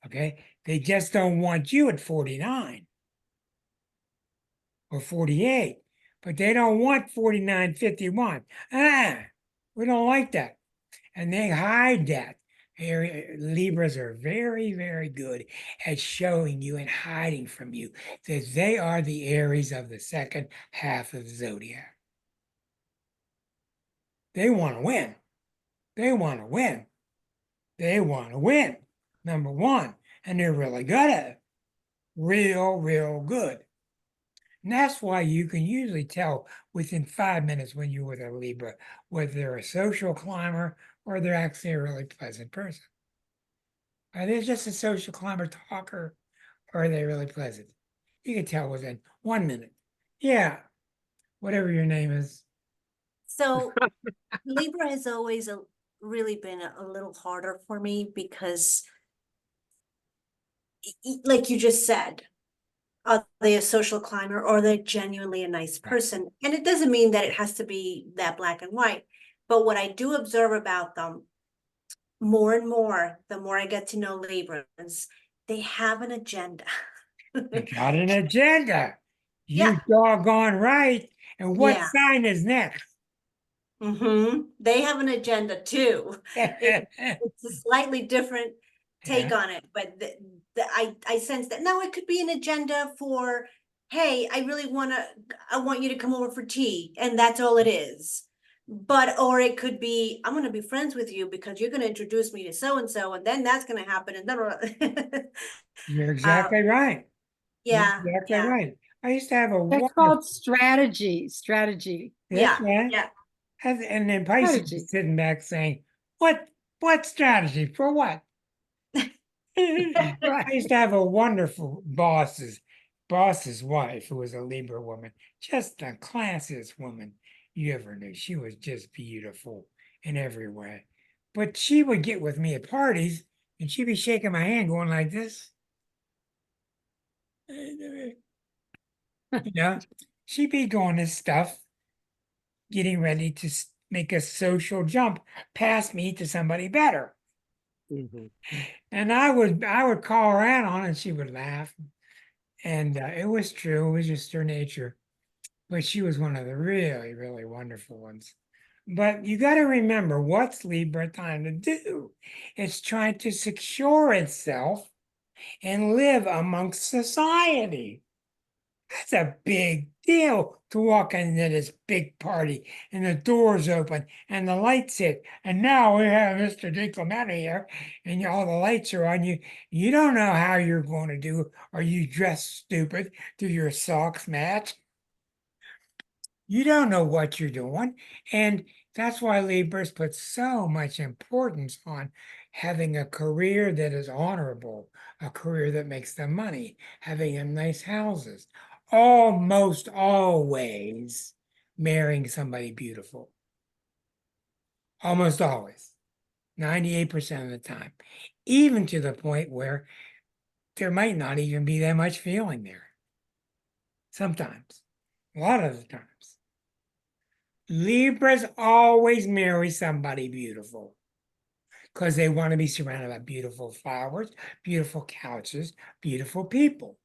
Speaker 1: Okay, they just don't want you at 49 or 48, but they don't want 49-51. We don't like that. And they hide that. Libras are very, very good at showing you and hiding from you that they are the Aries of the second half of the zodiac. They want to win. They want to win. They want to win. Number one. And they're really good at it. Real good. And that's why you can usually tell within 5 minutes when you're with a Libra whether they're a social climber or they're actually a really pleasant person. Are they just a social climber talker or are they really pleasant? You can tell within 1 minute. Yeah, whatever your name is.
Speaker 5: So Libra has always really been a little harder for me because like you just said, are they a social climber or they're genuinely a nice person? And it doesn't mean that it has to be that black and white. But what I do observe about them more and more, the more I get to know Librans, they have an agenda.
Speaker 1: They got an agenda.
Speaker 5: Yeah.
Speaker 1: You doggone right. And what
Speaker 5: Yeah.
Speaker 1: sign is next?
Speaker 5: They have an agenda too. It's a slightly different take on it, but I sense that now it could be an agenda for, hey, I want you to come over for tea, and that's all it is. But or it could be, I'm gonna be friends with you because you're gonna introduce me to so and so, and then that's gonna happen, and then
Speaker 1: You're exactly right. You're
Speaker 5: yeah,
Speaker 1: exactly
Speaker 5: yeah,
Speaker 1: right. I used to have a
Speaker 2: That's
Speaker 1: wonderful,
Speaker 2: called strategy.
Speaker 1: that's
Speaker 5: yeah,
Speaker 1: right.
Speaker 5: yeah.
Speaker 1: And then Pisces
Speaker 2: Strategy.
Speaker 1: is sitting back saying, what strategy for what? I used to have a wonderful boss's wife who was a Libra woman, just the classiest woman you ever knew. She was just beautiful in every way. But she would get with me at parties and she'd be shaking my hand going like this. You know, she'd be doing this stuff, getting ready to make a social jump past me to somebody better.
Speaker 4: Mhm.
Speaker 1: And I would call her out on it and she would laugh. And it was true. It was just her nature. But she was one of the really, really wonderful ones. But you got to remember what's Libra trying to do? It's trying to secure itself and live amongst society. That's a big deal to walk into this big party and the doors open and the lights hit. And now we have Mr. DiClemente here and all the lights are on you. You don't know how you're going to do. Are you dressed stupid? Do your socks match? You don't know what you're doing. And that's why Libras put so much importance on having a career that is honorable, a career that makes them money, having them nice houses, almost always marrying somebody beautiful. Almost always, 98% of the time, even to the point where there might not even be that much feeling there. Sometimes, a lot of the times. Libras always marry somebody beautiful because they want to be surrounded by beautiful flowers, beautiful couches, beautiful people.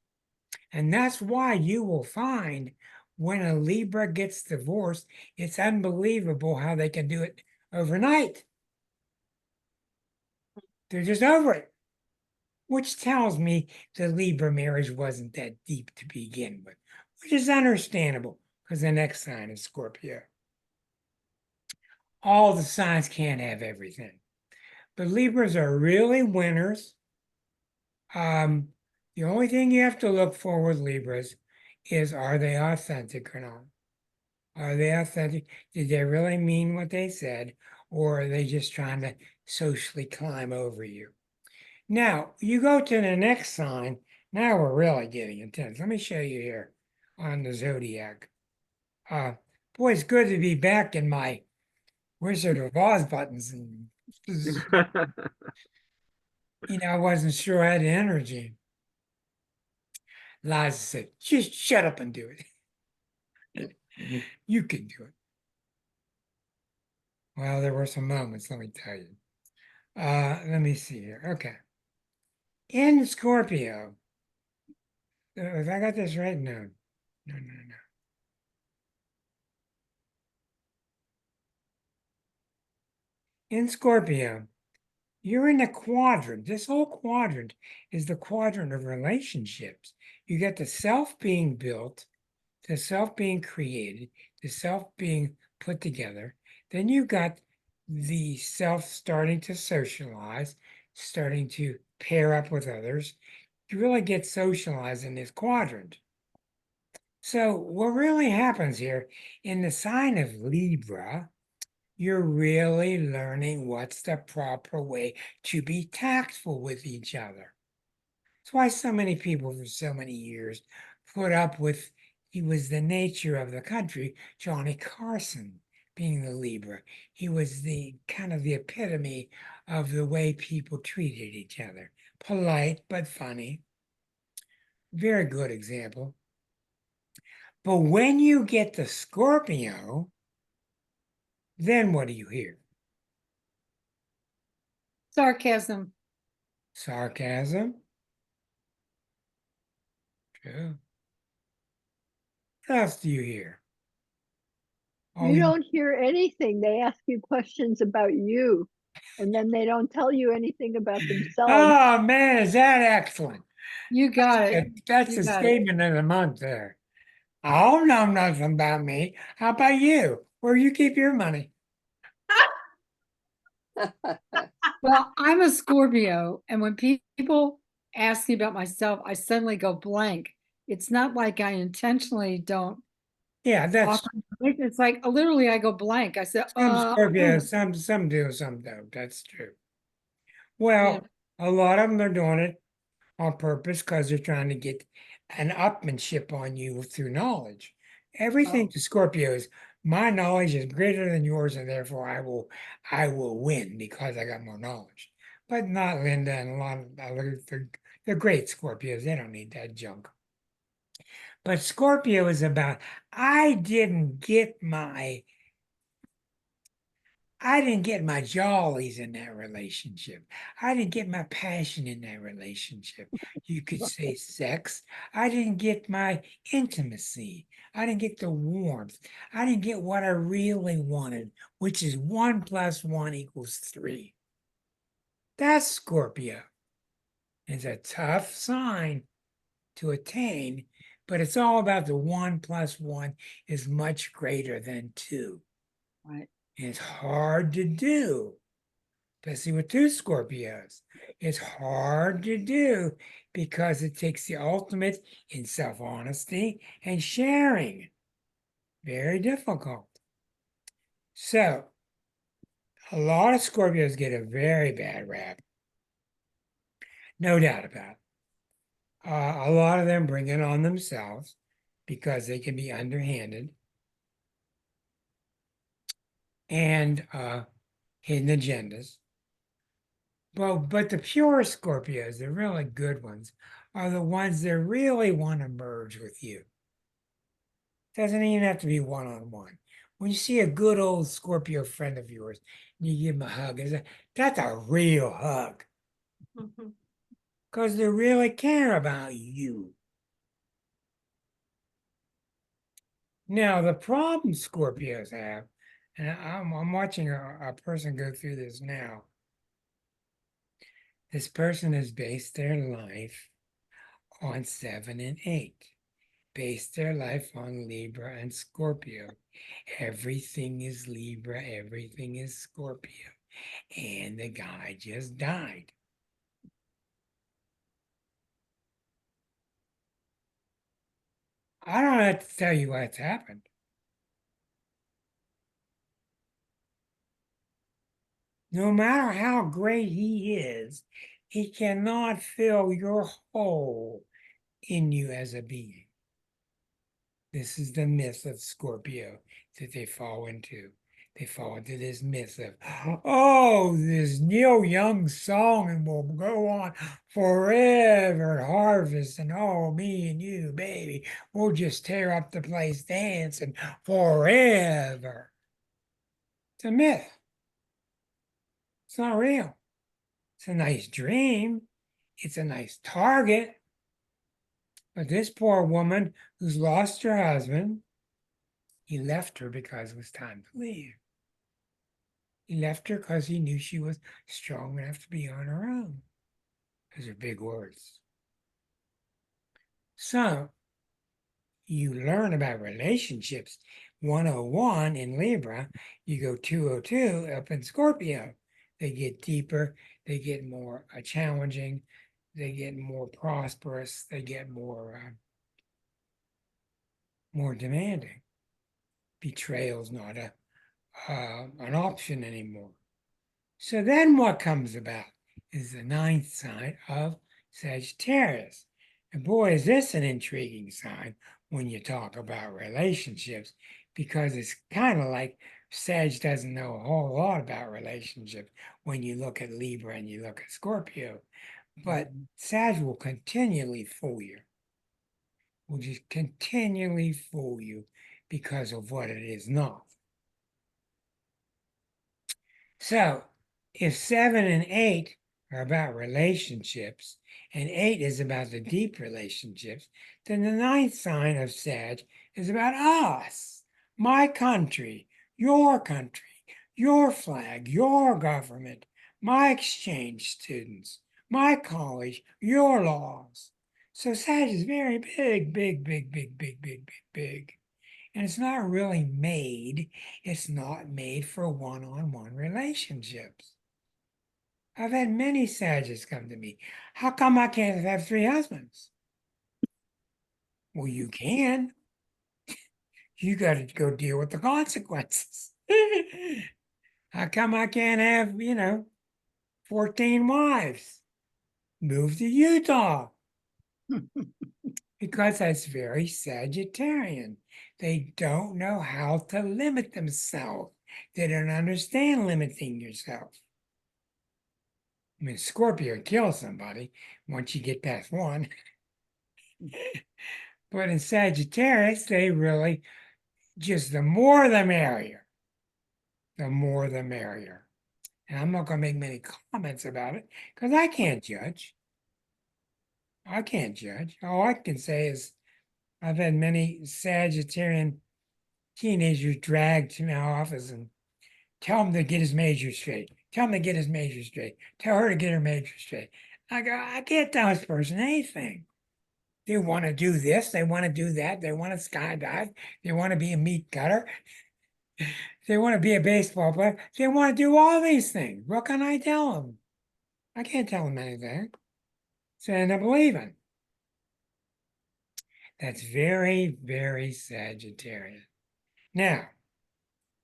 Speaker 1: And that's why you will find when a Libra gets divorced, it's unbelievable how they can do it overnight. They're just over it. Which tells me the Libra marriage wasn't that deep to begin with, which is understandable because the next sign is Scorpio. All the signs can't have everything, but Libras are really winners. The only thing you have to look for with Libras is, are they authentic or not? Are they authentic? Did they really mean what they said, or are they just trying to socially climb over you? Now, you go to the next sign. Now we're really getting intense. Let me show you here on the zodiac. Boy, it's good to be back in my Wizard of Oz buttons. And, I wasn't sure I had the energy. Liza said, just shut up and do it. You can do it. Well, there were some moments, let me tell you. Let me see here. Okay. In Scorpio, if I got this right, no. In Scorpio, you're in a quadrant. This whole quadrant is the quadrant of relationships. You get the self being built, the self being created, the self being put together. Then you got the self starting to socialize, starting to pair up with others. You really get socialized in this quadrant. So what really happens here in the sign of Libra, you're really learning what's the proper way to be tactful with each other. That's why so many people for so many years put up with, he was the nature of the country, Johnny Carson being the Libra. He was the kind of the epitome of the way people treated each other. Polite, but funny. Very good example. But when you get the Scorpio, then what do you hear?
Speaker 2: Sarcasm.
Speaker 1: Sarcasm. True. What else do you hear? Oh,
Speaker 6: You don't hear anything. They ask you questions about you, and then they don't tell you anything about themselves.
Speaker 1: oh man, is that excellent?
Speaker 2: You got it.
Speaker 1: That's
Speaker 2: You
Speaker 1: the
Speaker 2: got it.
Speaker 1: statement of the month there. I don't know nothing about me. How about you? Where you keep your money?
Speaker 2: Well, I'm a Scorpio, and when people ask me about myself, I suddenly go blank. It's not like I intentionally don't
Speaker 1: Yeah, that's
Speaker 2: offer. It's like literally I go blank. I said,
Speaker 1: some Scorpio,
Speaker 2: oh,
Speaker 1: some do, some don't. That's true.
Speaker 2: yeah,
Speaker 1: Well, a lot of them are doing it on purpose because they're trying to get an upmanship on you through knowledge. Everything
Speaker 2: Oh.
Speaker 1: to Scorpios, my knowledge is greater than yours, and therefore I will win because I got more knowledge. But not Linda and a lot of the great Scorpios. They don't need that junk. But Scorpio is about I didn't get my jollies in that relationship. I didn't get my passion in that relationship. You could say sex. I didn't get my intimacy. I didn't get the warmth. I didn't get what I really wanted, which is 1 + 1 = 3. That's Scorpio. It's a tough sign to attain, but it's all about the 1 + 1 is much greater than 2.
Speaker 2: right.
Speaker 1: It's hard to do, especially with 2 Scorpios. It's hard to do because it takes the ultimate in self-honesty and sharing. Very difficult. So, a lot of Scorpios get a very bad rap. No doubt about it. A lot of them bring it on themselves because they can be underhanded and hidden agendas. But the pure Scorpios, the really good ones, are the ones that really want to merge with you. Doesn't even have to be one-on-one. When you see a good old Scorpio friend of yours, and you give them a hug, that's a real hug because they really care about you. Now, the problem Scorpios have, and I'm watching a person go through this now. This person has based their life on 7 and 8, based their life on Libra and Scorpio. Everything is Libra, everything is Scorpio. And the guy just died. I don't have to tell you what's happened. No matter how great he is, he cannot fill your hole in you as a being. This is the myth of Scorpio that they fall into. They fall into this myth of, oh, this Neil Young song and will go on forever at harvest, and oh, me and you, baby, we'll just tear up the place dancing forever. It's a myth. It's not real. It's a nice dream. It's a nice target. But this poor woman who's lost her husband, he left her because it was time to leave. He left her because he knew she was strong enough to be on her own. Those are big words. So, you learn about relationships 101 in Libra, you go 202 up in Scorpio. They get deeper, they get more challenging, they get more prosperous, they get more demanding. Betrayal's not an option anymore. So then what comes about is the 9th sign of Sagittarius. And boy, is this an intriguing sign when you talk about relationships, because it's kind of like Sag doesn't know a whole lot about relationships when you look at Libra and you look at Scorpio. But Sag will continually fool you. Will just continually fool you because of what it is not. So, if 7 and 8 are about relationships, and 8 is about the deep relationships, then the 9th sign of Sag is about us, my country, your flag, your government, my exchange students, my college, your laws. So Sag is very big, big, big, big, big, big, big, big. And it's not really made, it's not made for one-on-one relationships. I've had many Sagittarius come to me. How come I can't have 3 husbands? Well, you can. You got to go deal with the consequences. How come I can't have, 14 wives? Move to Utah. Because that's very Sagittarian. They don't know how to limit themselves. They don't understand limiting yourself. I mean, Scorpio kills somebody once you get past 1. But in Sagittarius, they really just the more the merrier. The more the merrier. And I'm not going to make many comments about it because I can't judge. I can't judge. All I can say is I've had many Sagittarian teenagers dragged to my office and tell him to get his major straight. Tell him to get his major straight. Tell her to get her major straight. I go, I can't tell this person anything. They want to do this. They want to do that. They want to skydive. They want to be a meat cutter. They want to be a baseball player. They want to do all these things. What can I tell them? I can't tell them anything. So I end up leaving. That's very, very Sagittarian. Now,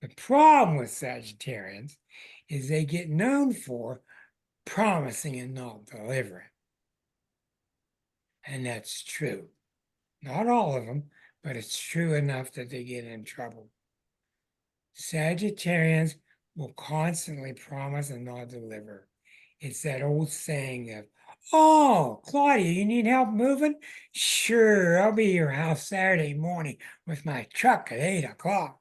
Speaker 1: the problem with Sagittarians is they get known for promising and not delivering. And that's true. Not all of them, but it's true enough that they get in trouble. Sagittarians will constantly promise and not deliver. It's that old saying of, oh, Claudia, you need help moving? Sure, I'll be at your house Saturday morning with my truck at 8 o'clock.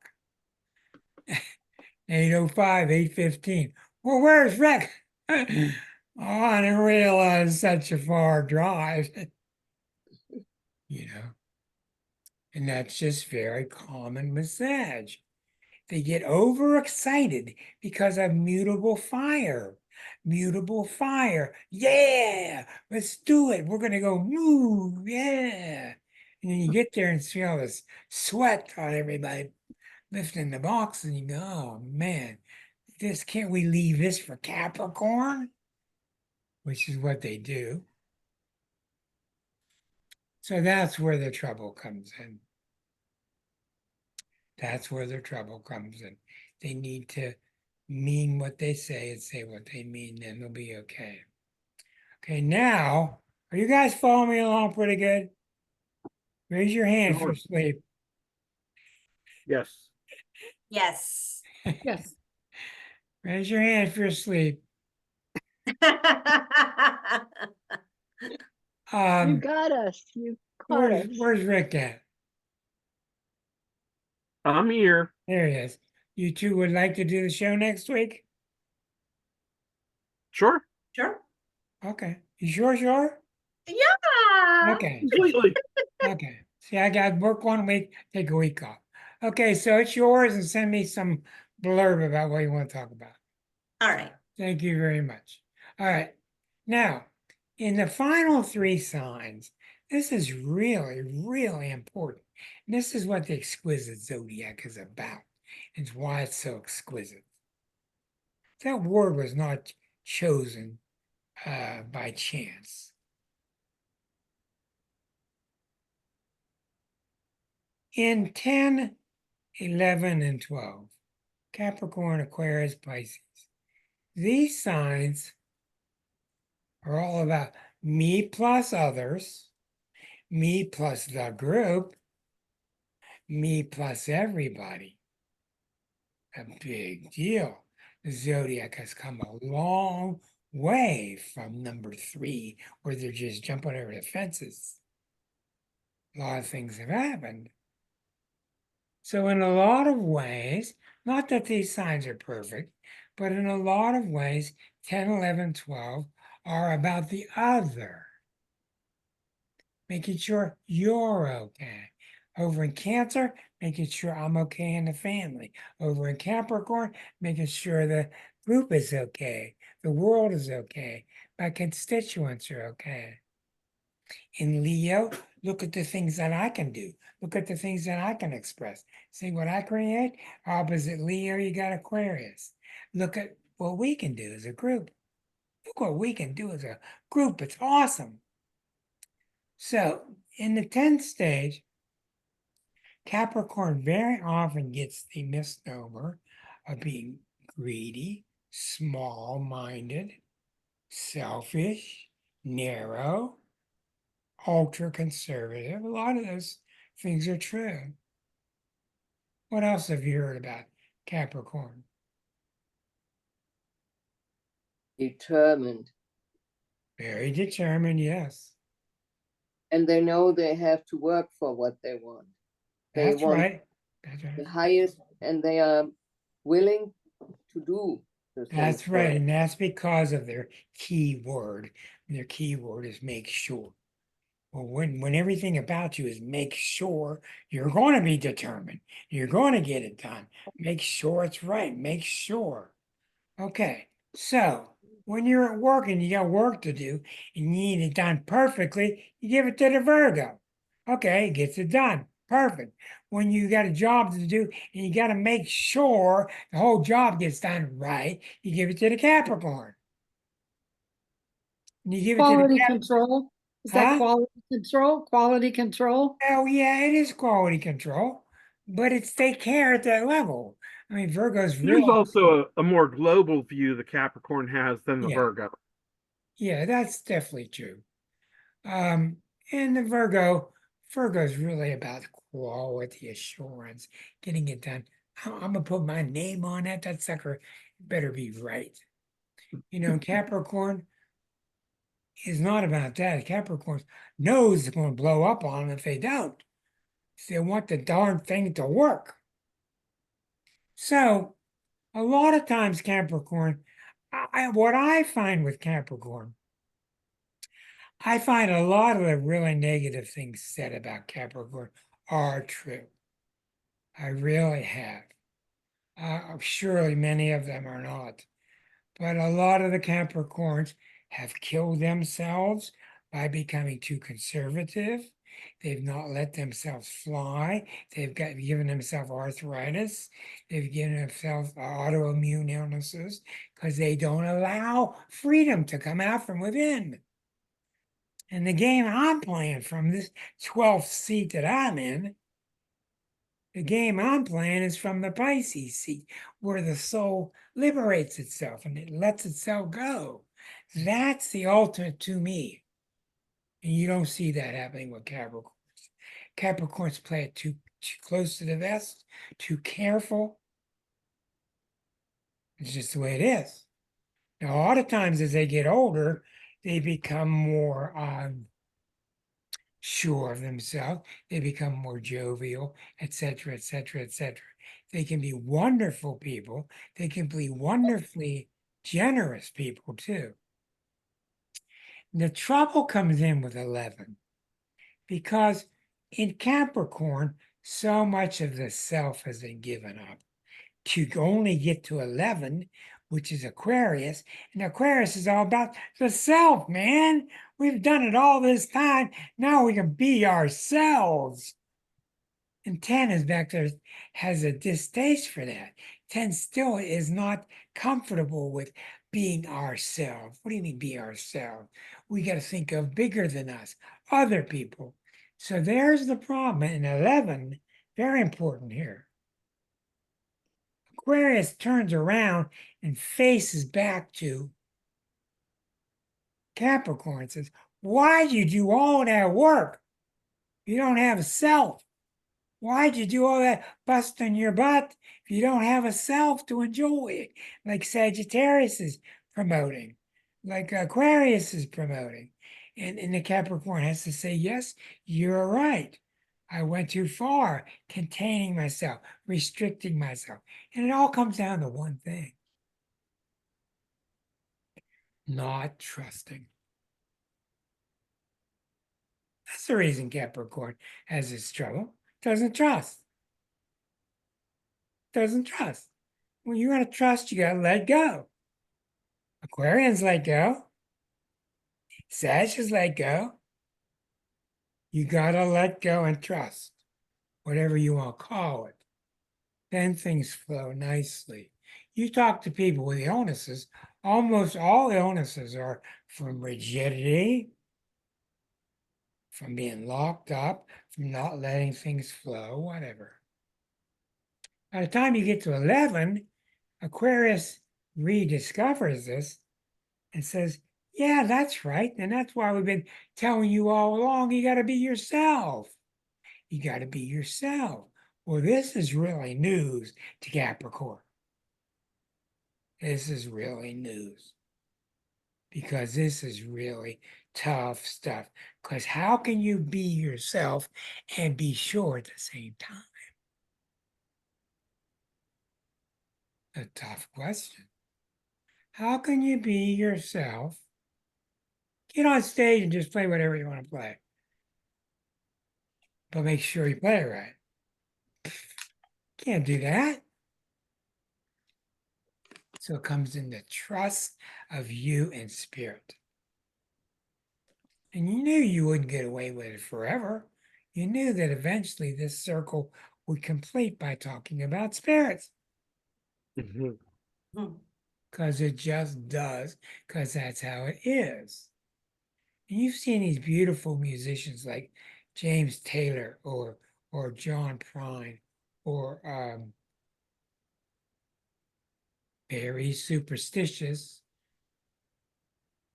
Speaker 1: 8:05, 8:15. Well, where's Rick? Oh, I didn't realize such a far drive. And that's just very common with Sag. They get overexcited because of mutable fire. mutable fire. Yeah, let's do it. We're gonna go move. Yeah. And then you get there and feel this sweat on everybody lifting the box, and you go, oh man, this can't we leave this for Capricorn? Which is what they do. So that's where the trouble comes in. That's where the trouble comes in. They need to mean what they say and say what they mean, then they'll be okay. Okay, now, are you guys following me along pretty good? Raise your hand for
Speaker 4: Sure.
Speaker 1: sleep.
Speaker 4: Yes.
Speaker 5: Yes.
Speaker 2: Yes.
Speaker 1: Raise your hand for sleep.
Speaker 6: You got us. You caught us.
Speaker 1: Where's Rick at?
Speaker 4: I'm here.
Speaker 1: There he is. You two would like to do the show next week?
Speaker 4: Sure.
Speaker 5: Sure.
Speaker 1: Okay. You sure?
Speaker 5: Yeah.
Speaker 1: Okay.
Speaker 4: Completely.
Speaker 1: Okay. See, I got work 1 week, take a week off. Okay, so it's yours, and send me some blurb about what you want to talk about.
Speaker 5: All right.
Speaker 1: Thank you very much. All right. Now, in the final 3 signs, this is really, really important. And this is what the exquisite zodiac is about. It's why it's so exquisite. That word was not chosen by chance. In 10, 11, and 12, Capricorn, Aquarius, Pisces, these signs are all about me plus others, me plus the group, me plus everybody. A big deal. The zodiac has come a long way from number 3, where they're just jumping over the fences. A lot of things have happened. So, in a lot of ways, not that these signs are perfect, but in a lot of ways, 10, 11, 12 are about the other, making sure you're okay. Over in Cancer, making sure I'm okay in the family. Over in Capricorn, making sure the group is okay, the world is okay, my constituents are okay. In Leo, look at the things that I can do. Look at the things that I can express. See what I create? Opposite Leo, you got Aquarius. Look at what we can do as a group. Look what we can do as a group. It's awesome. So, in the 10th stage, Capricorn very often gets the misnomer of being greedy, small minded, selfish, narrow, ultra conservative. A lot of those things are true. What else have you heard about Capricorn?
Speaker 3: Determined.
Speaker 1: Very determined, yes.
Speaker 3: And they know they have to work for what they want. They
Speaker 1: That's
Speaker 3: want
Speaker 1: right. That's
Speaker 3: the
Speaker 1: right.
Speaker 3: highest, and they are willing to do the things
Speaker 1: That's
Speaker 3: for
Speaker 1: right.
Speaker 3: it.
Speaker 1: And that's because of their key word. And their key word is make sure. Well, when everything about you is make sure, you're going to be determined. You're going to get it done. Make sure it's right. Make sure. Okay. So when you're at work and you got work to do and you need it done perfectly, you give it to the Virgo. Okay, it gets it done. Perfect. When you got a job to do and you got to make sure the whole job gets done right, you give it to the Capricorn. And you give it to the
Speaker 2: Quality control. Is that
Speaker 1: Huh?
Speaker 2: quality control? Quality control?
Speaker 1: Oh, yeah, it is quality control, but it's take care at that level. I mean, Virgo's
Speaker 4: There's
Speaker 1: real.
Speaker 4: also a more global view the Capricorn has than the
Speaker 1: Yeah,
Speaker 4: Virgo.
Speaker 1: yeah, that's definitely true. Um, and the Virgo's really about quality assurance, getting it done. I'm gonna put my name on that. That sucker better be right. You know, Capricorn is not about that. Capricorn knows it's going to blow up on them if they don't. They want the darn thing to work. So a lot of times, Capricorn, what I find with Capricorn, I find a lot of the really negative things said about Capricorn are true. I really have. Surely many of them are not. But a lot of the Capricorns have killed themselves by becoming too conservative. They've not let themselves fly. They've given themselves arthritis. They've given themselves autoimmune illnesses because they don't allow freedom to come out from within. And the game I'm playing from this 12th seat that I'm in, the game I'm playing is from the Pisces seat, where the soul liberates itself and it lets itself go. That's the ultimate to me. And you don't see that happening with Capricorns. Capricorns play it too close to the vest, too careful. It's just the way it is. Now, a lot of times as they get older, they become more sure of themselves. They become more jovial, etc., etc., etc. They can be wonderful people. They can be wonderfully generous people too. The trouble comes in with 11 because in Capricorn, so much of the self has been given up to only get to 11, which is Aquarius. And Aquarius is all about the self, man. We've done it all this time. Now we can be ourselves. And 10 is back there, has a distaste for that. 10 still is not comfortable with being ourselves. What do you mean be ourselves? We got to think of bigger than us, other people. So there's the problem. And 11, very important here. Aquarius turns around and faces back to Capricorn and says, why'd you do all that work? You don't have a self. Why'd you do all that busting your butt if you don't have a self to enjoy it? Like Sagittarius is promoting, like Aquarius is promoting. And the Capricorn has to say, yes, you're right. I went too far, containing myself, restricting myself. And it all comes down to one thing: not trusting. That's the reason Capricorn has this trouble. Doesn't trust. Doesn't trust. When you gotta trust, you gotta let go. Aquarians let go. Sagittarius let go. You gotta let go and trust, whatever you want to call it. Then things flow nicely. You talk to people with illnesses, almost all illnesses are from rigidity, from being locked up, from not letting things flow, whatever. By the time you get to 11, Aquarius rediscovers this and says, yeah, that's right. And that's why we've been telling you all along, you got to be yourself. You got to be yourself. Well, this is really news to Capricorn. This is really news. Because this is really tough stuff. Because how can you be yourself and be sure at the same time? A tough question. How can you be yourself? Get on stage and just play whatever you want to play. But make sure you play it right. Can't do that. So it comes in the trust of you and spirit. And you knew you wouldn't get away with it forever. You knew that eventually this circle would complete by talking about spirits.
Speaker 4: Mhm.
Speaker 1: Because it just does, because that's how it is. And you've seen these beautiful musicians like James Taylor or John Prine or very superstitious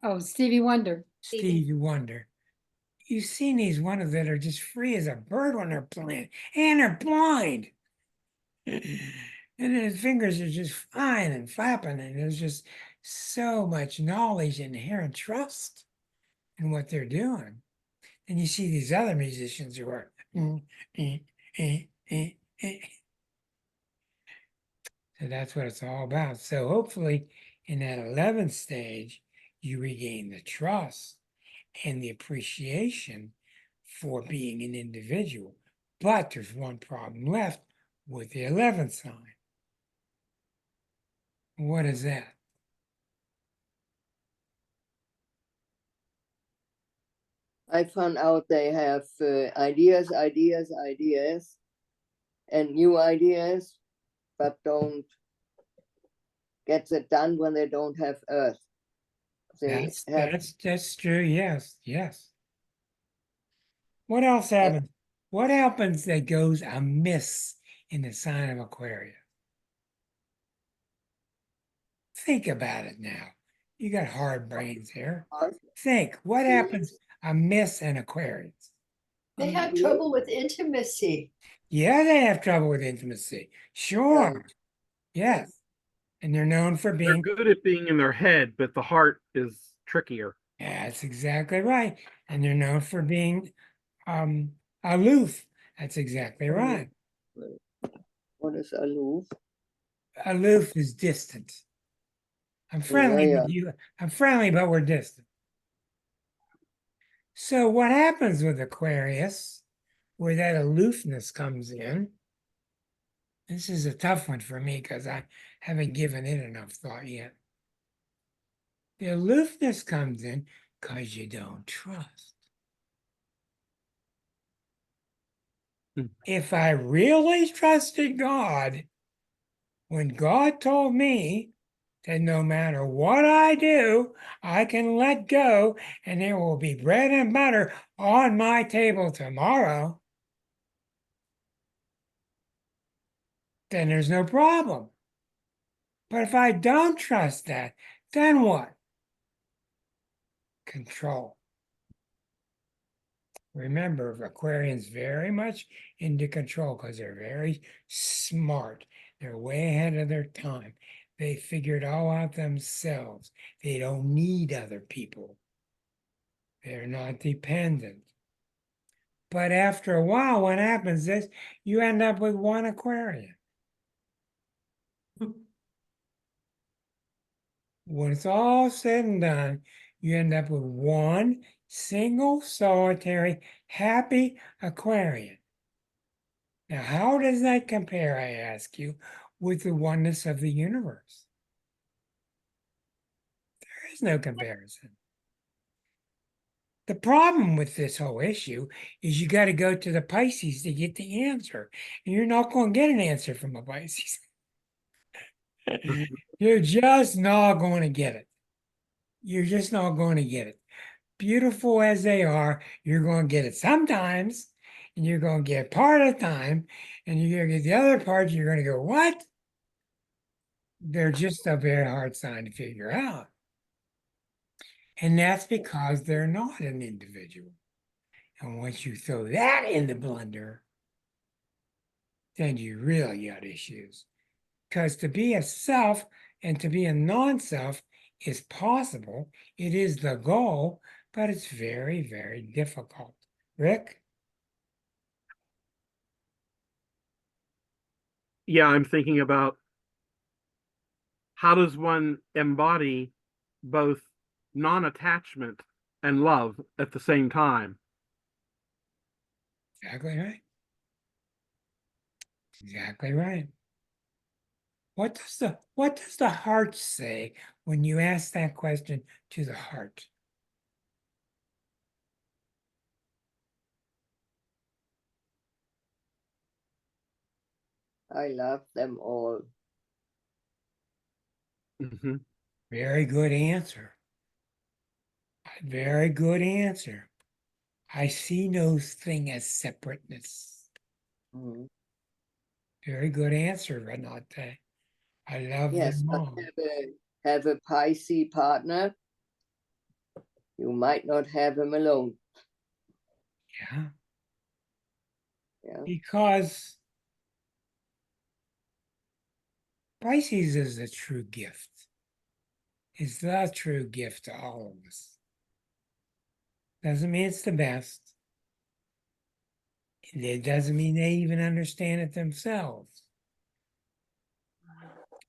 Speaker 2: Oh, Stevie Wonder.
Speaker 1: Stevie Wonder. You've seen these ones that are just free as a bird when they're playing, and they're blind. And his fingers are just fine and flapping, and there's just so much knowledge, inherent trust in what they're doing. And you see these other musicians who are so that's what it's all about. So hopefully in that 11th stage, you regain the trust and the appreciation for being an individual. But there's one problem left with the 11th sign. What is that?
Speaker 3: I found out they have ideas, and new ideas, but don't get it done when they don't have Earth. They have
Speaker 1: That's true. Yes, yes. What else happens? What happens that goes amiss in the sign of Aquarius? Think about it now. You got hard brains here. Think, what happens amiss in Aquarius?
Speaker 6: They have trouble with intimacy.
Speaker 1: Yeah, they have trouble with intimacy. Sure.
Speaker 3: Yeah.
Speaker 1: Yes. And they're known for
Speaker 4: They're
Speaker 1: being,
Speaker 4: good at being in their head, but the heart is trickier.
Speaker 1: yeah, that's exactly right. And they're known for being aloof. That's exactly right.
Speaker 3: What is aloof?
Speaker 1: Aloof is distant. I'm friendly
Speaker 3: yeah.
Speaker 1: with you. I'm friendly, but we're distant. So what happens with Aquarius, where that aloofness comes in? This is a tough one for me because I haven't given it enough thought yet. The aloofness comes in because you don't trust.
Speaker 4: Hmm.
Speaker 1: If I really trusted God, when God told me that no matter what I do, I can let go and there will be bread and butter on my table tomorrow, then there's no problem. But if I don't trust that, then what? Control. Remember, Aquarians very much into control because they're very smart. They're way ahead of their time. They figure it all out themselves. They don't need other people. They're not dependent. But after a while, what happens is you end up with one Aquarian. When it's all said and done, you end up with one single, solitary, happy Aquarian. Now, how does that compare, I ask you, with the oneness of the universe? There is no comparison. The problem with this whole issue is you got to go to the Pisces to get the answer. And you're not going to get an answer from a Pisces. You're just not going to get it. You're just not going to get it. Beautiful as they are, you're going to get it sometimes, and you're going to get part of the time, and you're going to get the other part, you're going to go, what? They're just a very hard sign to figure out. And that's because they're not an individual. And once you throw that in the blender, then you really got issues. Because to be a self and to be a non-self is possible. It is the goal, but it's very, very difficult. Rick?
Speaker 4: Yeah, I'm thinking about how does one embody both non-attachment and love at the same time?
Speaker 1: Exactly right. Exactly right. What does the heart say when you ask that question to the heart?
Speaker 3: I love them all.
Speaker 4: Mm-hmm.
Speaker 1: Very good answer. Very good answer. I see no thing as separateness.
Speaker 3: Mhm.
Speaker 1: Very good answer, Renate. I love
Speaker 3: Yes,
Speaker 1: them
Speaker 3: but
Speaker 1: all.
Speaker 3: have a Pisces partner. You might not have him alone.
Speaker 1: Yeah.
Speaker 3: Yeah.
Speaker 1: Because Pisces is a true gift. It's the true gift to all of us. Doesn't mean it's the best. It doesn't mean they even understand it themselves.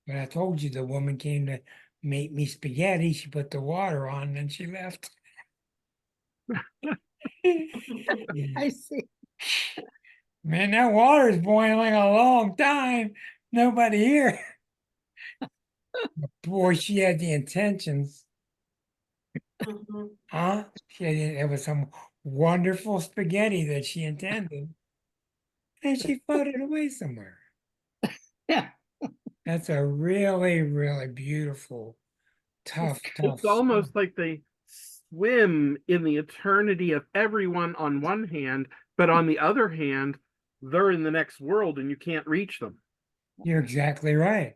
Speaker 1: But I told you the woman came to make me spaghetti. She put the water on and then she left.
Speaker 2: I see.
Speaker 1: Man, that water's boiling a long time. Nobody here. Boy, she had the intentions.
Speaker 5: Mhm.
Speaker 1: Huh? There was some wonderful spaghetti that she intended, and she floated away somewhere.
Speaker 2: Yeah.
Speaker 1: That's a really, really beautiful, tough
Speaker 4: It's
Speaker 1: song.
Speaker 4: almost like they swim in the eternity of everyone on one hand, but on the other hand, they're in the next world and you can't reach them.
Speaker 1: You're exactly right.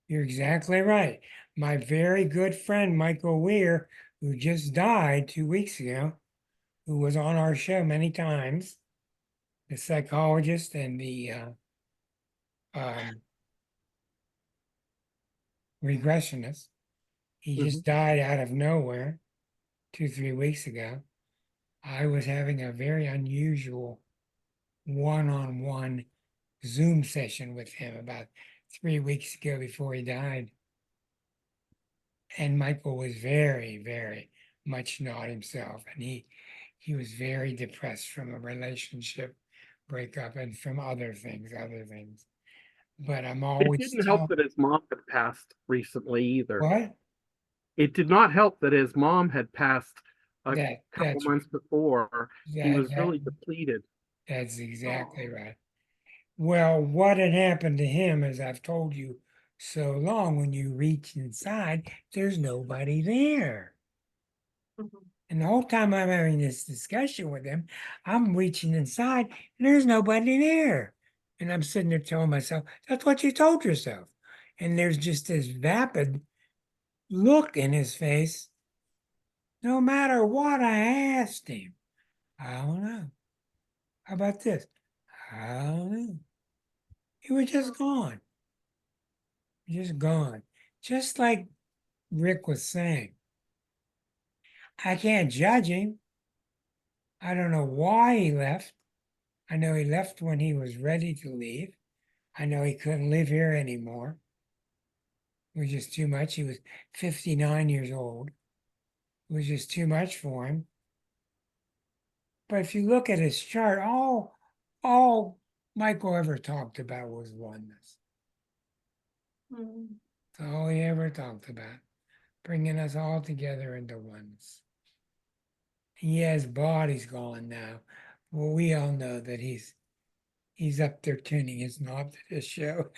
Speaker 1: You're exactly right. My very good friend Michael Weir, who just died 2 weeks ago, who was on our show many times, the psychologist and the regressionist. He just died out of nowhere 2, 3 weeks ago. I was having a very unusual one-on-one Zoom session with him about 3 weeks ago before he died. And Michael was very, very much not himself. And he was very depressed from a relationship breakup and from other things. But I'm
Speaker 4: It
Speaker 1: always
Speaker 4: didn't help that his mom had passed recently either.
Speaker 1: what?
Speaker 4: It did not help that his mom had passed a couple
Speaker 1: That's
Speaker 4: months before. He was really depleted.
Speaker 1: that's exactly right. Well, what had happened to him, as I've told you so long, when you reach inside, there's nobody there.
Speaker 5: Mhm.
Speaker 1: And the whole time I'm having this discussion with him, I'm reaching inside and there's nobody there. And I'm sitting there telling myself, that's what you told yourself. And there's just this vapid look in his face. No matter what I asked him, I don't know. How about this? I don't know. He was just gone. Just gone. Just like Rick was saying. I can't judge him. I don't know why he left. I know he left when he was ready to leave. I know he couldn't live here anymore. It was just too much. He was 59 years old. It was just too much for him. But if you look at his chart, all Michael ever talked about was oneness.
Speaker 5: Mm.
Speaker 1: That's all he ever talked about, bringing us all together into oneness. Yeah, his body's gone now. Well, we all know that he's up there tuning his knob to this show.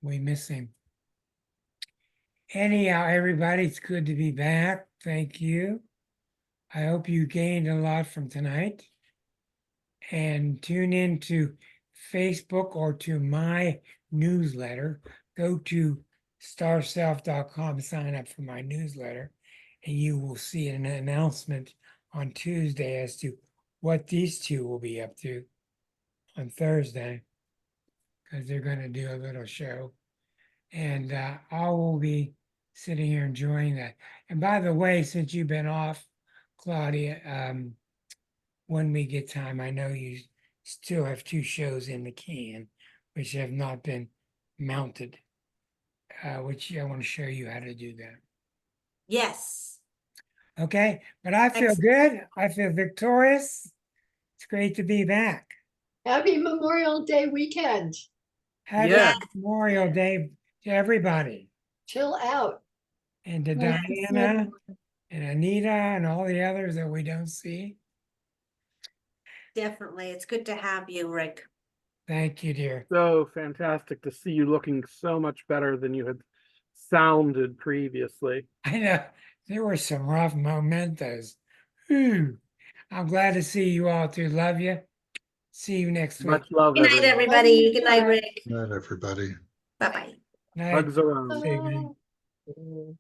Speaker 1: We miss him. Anyhow, everybody, it's good to be back. Thank you. I hope you gained a lot from tonight. And tune in to Facebook or to my newsletter. Go to starself.com, sign up for my newsletter, and you will see an announcement on Tuesday as to what these two will be up to on Thursday, because they're going to do a little show. And I will be sitting here enjoying that. And by the way, since you've been off, Claudia, when we get time, I know you still have 2 shows in the can, which have not been mounted, which I want to show you how to do that.
Speaker 5: Yes.
Speaker 1: Okay, but I feel good. I feel victorious. It's great to be back.
Speaker 6: Happy Memorial Day weekend.
Speaker 1: Happy
Speaker 4: Yeah.
Speaker 1: Memorial Day to everybody.
Speaker 6: Chill out.
Speaker 1: And to
Speaker 2: Nice to see
Speaker 1: Diana
Speaker 2: everyone.
Speaker 1: and Anita and all the others that we don't see.
Speaker 5: Definitely. It's good to have you, Rick.
Speaker 1: Thank you, dear.
Speaker 4: So fantastic to see you looking so much better than you had sounded previously.
Speaker 1: I know there were some rough mementos. I'm glad to see you all too. Love you. See you next week.
Speaker 4: Much love,
Speaker 5: Good night,
Speaker 4: everyone.
Speaker 5: everybody. Good night,
Speaker 6: Bye.
Speaker 5: Rick.
Speaker 7: Good night, everybody.
Speaker 5: Bye-bye.
Speaker 1: Night.
Speaker 4: Hugs around.
Speaker 1: See you, man.
Speaker 6: Bye.